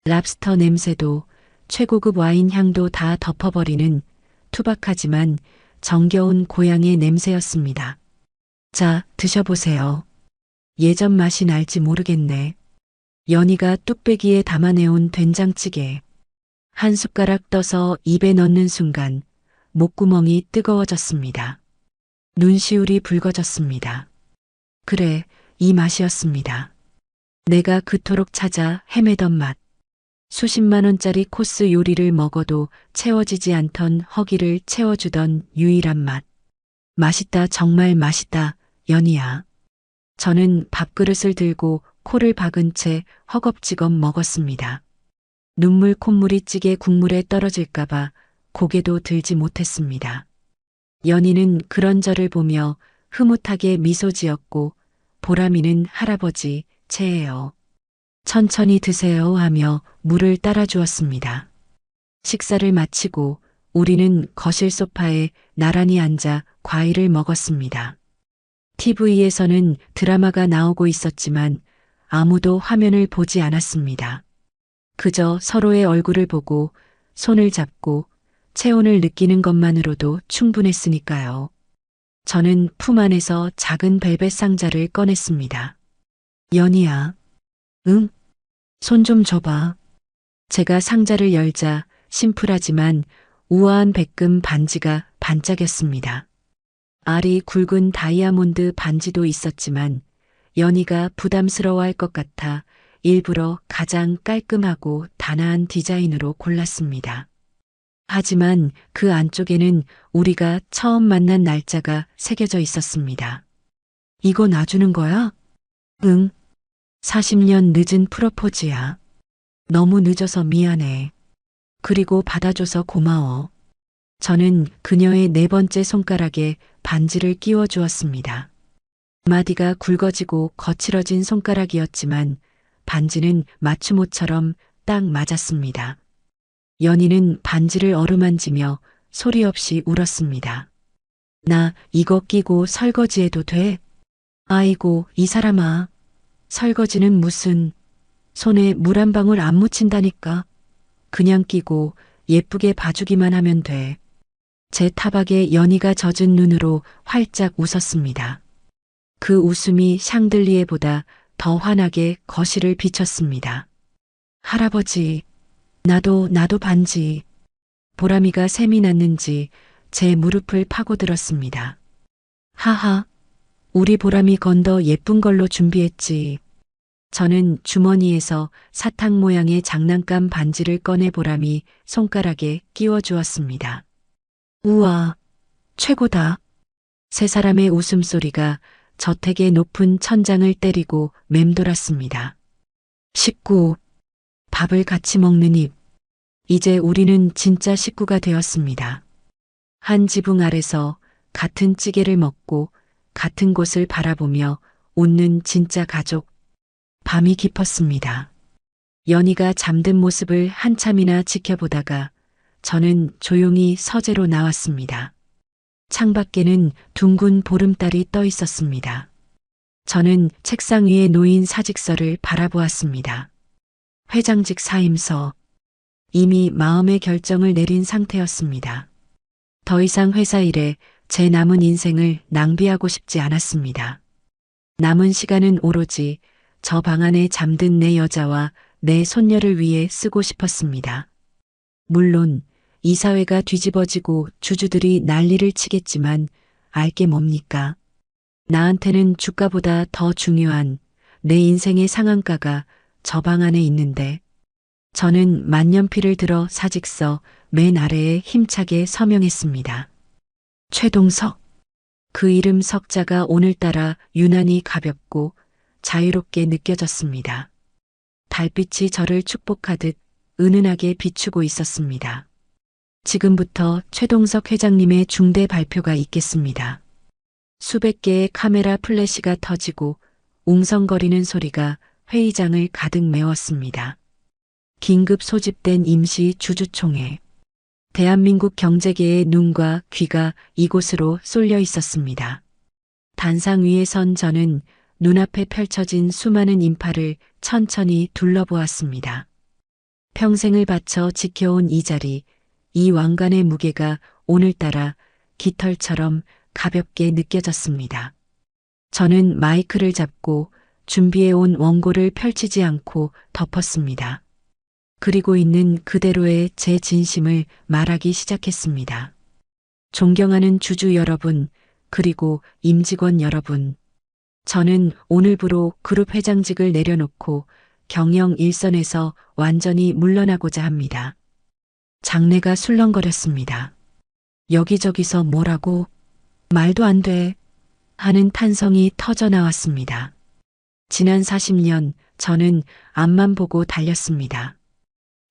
랍스터 냄새도 최고급 와인 향도 다 덮어버리는 투박하지만 정겨운 고향의 냄새였습니다. 자, 드셔보세요. 예전 맛이 날지 모르겠네. 연희가 뚝배기에 담아내온 된장찌개. 한 숟가락 떠서 입에 넣는 순간 목구멍이 뜨거워졌습니다. 눈시울이 붉어졌습니다. 그래, 이 맛이었습니다. 내가 그토록 찾아 헤매던 맛. 수십만 원짜리 코스 요리를 먹어도 채워지지 않던 허기를 채워주던 유일한 맛. 맛있다, 정말 맛있다, 연희야. 저는 밥그릇을 들고 코를 박은 채 허겁지겁 먹었습니다. 눈물 콧물이 찌개 국물에 떨어질까봐 고개도 들지 못했습니다. 연희는 그런 저를 보며 흐뭇하게 미소 지었고 보람이는 할아버지, 체해요. 천천히 드세요 하며 물을 따라 주었습니다. 식사를 마치고 우리는 거실 소파에 나란히 앉아 과일을 먹었습니다. TV에서는 드라마가 나오고 있었지만 아무도 화면을 보지 않았습니다. 그저 서로의 얼굴을 보고 손을 잡고 체온을 느끼는 것만으로도 충분했으니까요. 저는 품 안에서 작은 벨벳 상자를 꺼냈습니다. 연희야. 응? 손 좀 줘봐. 제가 상자를 열자 심플하지만 우아한 백금 반지가 반짝였습니다. 알이 굵은 다이아몬드 반지도 있었지만 연희가 부담스러워할 것 같아 일부러 가장 깔끔하고 단아한 디자인으로 골랐습니다. 하지만 그 안쪽에는 우리가 처음 만난 날짜가 새겨져 있었습니다. 이거 놔주는 거야? 응. 40년 늦은 프로포즈야. 너무 늦어서 미안해. 그리고 받아줘서 고마워. 저는 그녀의 네 번째 손가락에 반지를 끼워 주었습니다. 마디가 굵어지고 거칠어진 손가락이었지만 반지는 맞춤옷처럼 딱 맞았습니다. 연희는 반지를 어루만지며 소리 없이 울었습니다. 나 이거 끼고 설거지해도 돼? 아이고, 이 사람아. 설거지는 무슨, 손에 물 한 방울 안 묻힌다니까. 그냥 끼고 예쁘게 봐주기만 하면 돼. 제 타박에 연희가 젖은 눈으로 활짝 웃었습니다. 그 웃음이 샹들리에보다 더 환하게 거실을 비췄습니다. 할아버지, 나도 반지. 보람이가 샘이 났는지 제 무릎을 파고들었습니다. 하하, 우리 보람이 건더 예쁜 걸로 준비했지. 저는 주머니에서 사탕 모양의 장난감 반지를 꺼내 보람이 손가락에 끼워 주었습니다. 우와, 최고다. 세 사람의 웃음소리가 저택의 높은 천장을 때리고 맴돌았습니다. 식구, 밥을 같이 먹는 입. 이제 우리는 진짜 식구가 되었습니다. 한 지붕 아래서 같은 찌개를 먹고 같은 곳을 바라보며 웃는 진짜 가족. 밤이 깊었습니다. 연희가 잠든 모습을 한참이나 지켜보다가 저는 조용히 서재로 나왔습니다. 창밖에는 둥근 보름달이 떠 있었습니다. 저는 책상 위에 놓인 사직서를 바라보았습니다. 회장직 사임서. 이미 마음의 결정을 내린 상태였습니다. 더 이상 회사 일에 제 남은 인생을 낭비하고 싶지 않았습니다. 남은 시간은 오로지 저 방 안에 잠든 내 여자와 내 손녀를 위해 쓰고 싶었습니다. 물론 이사회가 뒤집어지고 주주들이 난리를 치겠지만 알게 뭡니까? 나한테는 주가보다 더 중요한 내 인생의 상한가가 저 방 안에 있는데 저는 만년필을 들어 사직서 맨 아래에 힘차게 서명했습니다. 최동석. 그 이름 석자가 오늘따라 유난히 가볍고 자유롭게 느껴졌습니다. 달빛이 저를 축복하듯 은은하게 비추고 있었습니다. 지금부터 최동석 회장님의 중대 발표가 있겠습니다. 수백 개의 카메라 플래시가 터지고 웅성거리는 소리가 회의장을 가득 메웠습니다. 긴급 소집된 임시 주주총회. 대한민국 경제계의 눈과 귀가 이곳으로 쏠려 있었습니다. 단상 위에 선 저는 눈앞에 펼쳐진 수많은 인파를 천천히 둘러보았습니다. 평생을 바쳐 지켜온 이 자리, 이 왕관의 무게가 오늘따라 깃털처럼 가볍게 느껴졌습니다. 저는 마이크를 잡고 준비해온 원고를 펼치지 않고 덮었습니다. 그리고 있는 그대로의 제 진심을 말하기 시작했습니다. 존경하는 주주 여러분, 그리고 임직원 여러분. 저는 오늘부로 그룹 회장직을 내려놓고 경영 일선에서 완전히 물러나고자 합니다. 장내가 술렁거렸습니다. 여기저기서 뭐라고? 말도 안 돼. 하는 탄성이 터져 나왔습니다. 지난 40년 저는 앞만 보고 달렸습니다.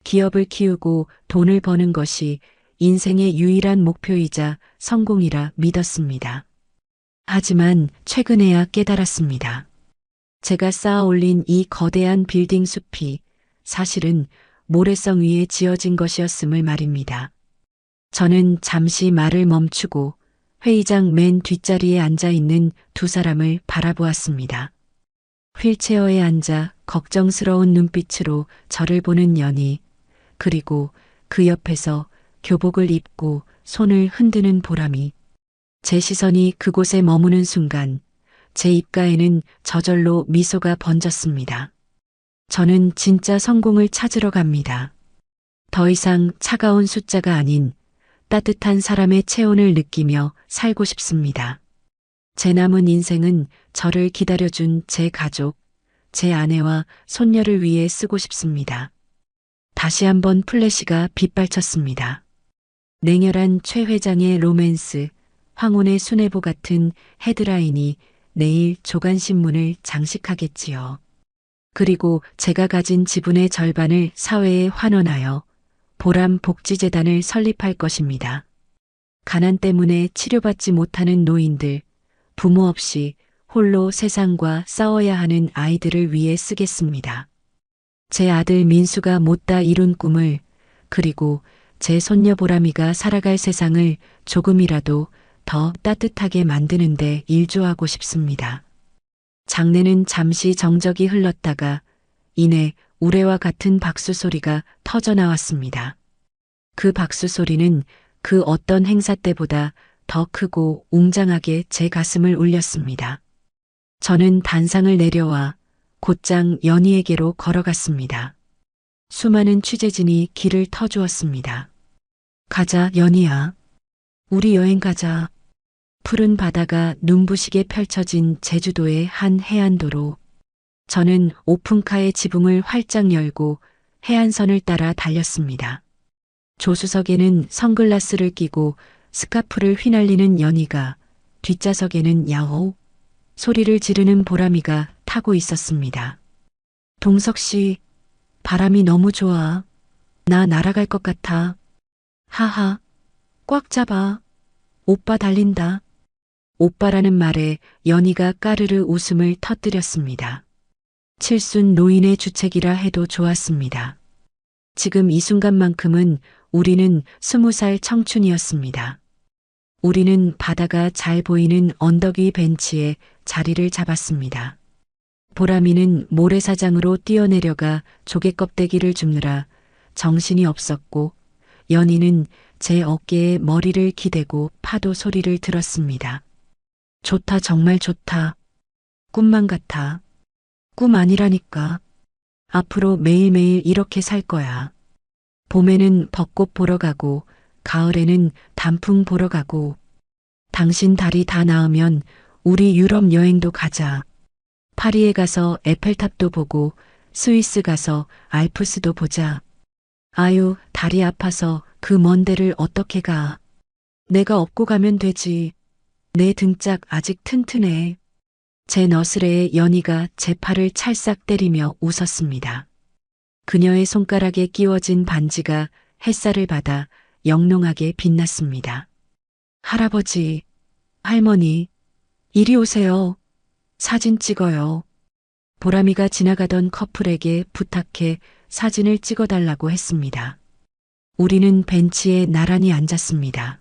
기업을 키우고 돈을 버는 것이 인생의 유일한 목표이자 성공이라 믿었습니다. 하지만 최근에야 깨달았습니다. 제가 쌓아 올린 이 거대한 빌딩 숲이 사실은 모래성 위에 지어진 것이었음을 말입니다. 저는 잠시 말을 멈추고 회의장 맨 뒷자리에 앉아 있는 두 사람을 바라보았습니다. 휠체어에 앉아 걱정스러운 눈빛으로 저를 보는 연희, 그리고 그 옆에서 교복을 입고 손을 흔드는 보람이. 제 시선이 그곳에 머무는 순간 제 입가에는 저절로 미소가 번졌습니다. 저는 진짜 성공을 찾으러 갑니다. 더 이상 차가운 숫자가 아닌 따뜻한 사람의 체온을 느끼며 살고 싶습니다. 제 남은 인생은 저를 기다려준 제 가족, 제 아내와 손녀를 위해 쓰고 싶습니다. 다시 한번 플래시가 빗발쳤습니다. 냉혈한 최 회장의 로맨스, 황혼의 수뇌보 같은 헤드라인이 내일 조간신문을 장식하겠지요. 그리고 제가 가진 지분의 절반을 사회에 환원하여 보람 복지재단을 설립할 것입니다. 가난 때문에 치료받지 못하는 노인들, 부모 없이 홀로 세상과 싸워야 하는 아이들을 위해 쓰겠습니다. 제 아들 민수가 못다 이룬 꿈을, 그리고 제 손녀 보람이가 살아갈 세상을 조금이라도 더 따뜻하게 만드는데 일조하고 싶습니다. 장례는 잠시 정적이 흘렀다가 이내 우레와 같은 박수 소리가 터져 나왔습니다. 그 박수 소리는 그 어떤 행사 때보다 더 크고 웅장하게 제 가슴을 울렸습니다. 저는 단상을 내려와 곧장 연희에게로 걸어갔습니다. 수많은 취재진이 길을 터주었습니다. 가자, 연희야. 우리 여행 가자. 푸른 바다가 눈부시게 펼쳐진 제주도의 한 해안도로. 저는 오픈카의 지붕을 활짝 열고 해안선을 따라 달렸습니다. 조수석에는 선글라스를 끼고 스카프를 휘날리는 연희가, 뒷좌석에는 야호 소리를 지르는 보람이가 타고 있었습니다. 동석 씨, 바람이 너무 좋아. 나 날아갈 것 같아. 하하, 꽉 잡아. 오빠 달린다. 오빠라는 말에 연희가 까르르 웃음을 터뜨렸습니다. 칠순 노인의 주책이라 해도 좋았습니다. 지금 이 순간만큼은 우리는 20살 청춘이었습니다. 우리는 바다가 잘 보이는 언덕 위 벤치에 자리를 잡았습니다. 보람이는 모래사장으로 뛰어내려가 조개 껍데기를 줍느라 정신이 없었고, 연희는 제 어깨에 머리를 기대고 파도 소리를 들었습니다. 좋다, 정말 좋다. 꿈만 같아. 꿈 아니라니까. 앞으로 매일매일 이렇게 살 거야. 봄에는 벚꽃 보러 가고, 가을에는 단풍 보러 가고, 당신 다리 다 나으면 우리 유럽 여행도 가자. 파리에 가서 에펠탑도 보고, 스위스 가서 알프스도 보자. 아유, 다리 아파서 그 먼 데를 어떻게 가. 내가 업고 가면 되지. 내 등짝 아직 튼튼해. 제 너스레에 연희가 제 팔을 찰싹 때리며 웃었습니다. 그녀의 손가락에 끼워진 반지가 햇살을 받아 영롱하게 빛났습니다. 할아버지, 할머니, 이리 오세요. 사진 찍어요. 보람이가 지나가던 커플에게 부탁해 사진을 찍어달라고 했습니다. 우리는 벤치에 나란히 앉았습니다.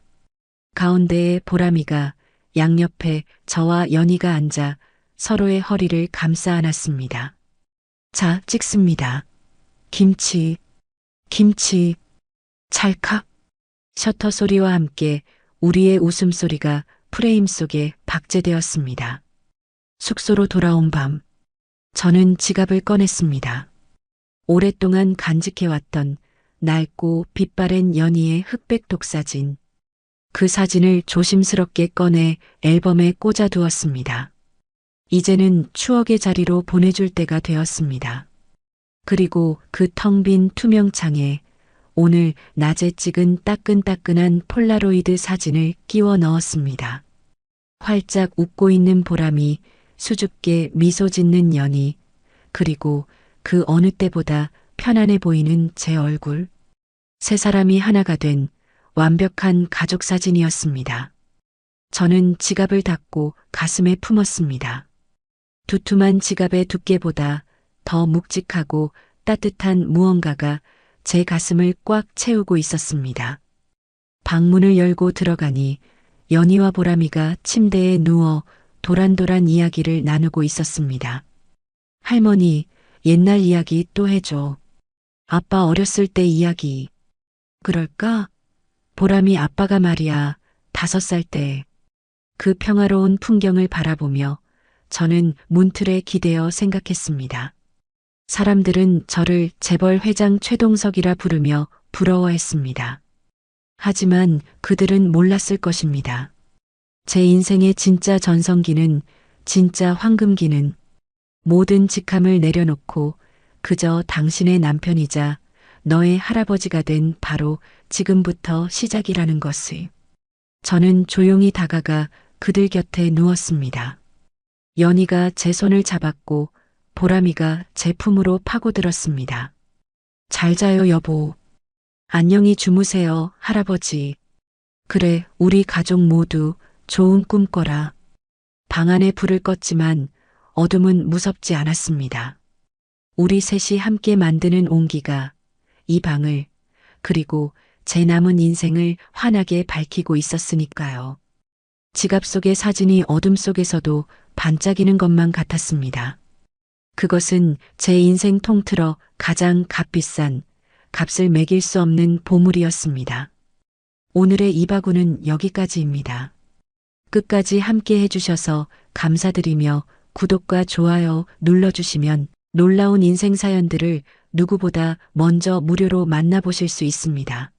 가운데에 보람이가, 양옆에 저와 연희가 앉아 서로의 허리를 감싸 안았습니다. 자, 찍습니다. 김치, 김치, 찰칵. 셔터 소리와 함께 우리의 웃음소리가 프레임 속에 박제되었습니다. 숙소로 돌아온 밤, 저는 지갑을 꺼냈습니다. 오랫동안 간직해왔던 낡고 빛바랜 연희의 흑백 독사진. 그 사진을 조심스럽게 꺼내 앨범에 꽂아두었습니다. 이제는 추억의 자리로 보내줄 때가 되었습니다. 그리고 그 텅 빈 투명 창에 오늘 낮에 찍은 따끈따끈한 폴라로이드 사진을 끼워 넣었습니다. 활짝 웃고 있는 보람이, 수줍게 미소 짓는 연희, 그리고 그 어느 때보다 편안해 보이는 제 얼굴. 세 사람이 하나가 된 완벽한 가족 사진이었습니다. 저는 지갑을 닫고 가슴에 품었습니다. 두툼한 지갑의 두께보다 더 묵직하고 따뜻한 무언가가 제 가슴을 꽉 채우고 있었습니다. 방문을 열고 들어가니 연희와 보람이가 침대에 누워 도란도란 이야기를 나누고 있었습니다. 할머니, 옛날 이야기 또 해줘. 아빠 어렸을 때 이야기. 그럴까? 보람이 아빠가 말이야, 5살 때. 그 평화로운 풍경을 바라보며 저는 문틀에 기대어 생각했습니다. 사람들은 저를 재벌 회장 최동석이라 부르며 부러워했습니다. 하지만 그들은 몰랐을 것입니다. 제 인생의 진짜 전성기는, 진짜 황금기는 모든 직함을 내려놓고 그저 당신의 남편이자 너의 할아버지가 된 바로 지금부터 시작이라는 것을. 저는 조용히 다가가 그들 곁에 누웠습니다. 연희가 제 손을 잡았고 보람이가 제 품으로 파고들었습니다. 잘 자요, 여보. 안녕히 주무세요, 할아버지. 그래, 우리 가족 모두 좋은 꿈 꿔라. 방 안에 불을 껐지만 어둠은 무섭지 않았습니다. 우리 셋이 함께 만드는 온기가 이 방을, 그리고 제 남은 인생을 환하게 밝히고 있었으니까요. 지갑 속의 사진이 어둠 속에서도 반짝이는 것만 같았습니다. 그것은 제 인생 통틀어 가장 값비싼, 값을 매길 수 없는 보물이었습니다. 오늘의 이바구는 여기까지입니다. 끝까지 함께 해주셔서 감사드리며 구독과 좋아요 눌러주시면 놀라운 인생 사연들을 누구보다 먼저 무료로 만나보실 수 있습니다.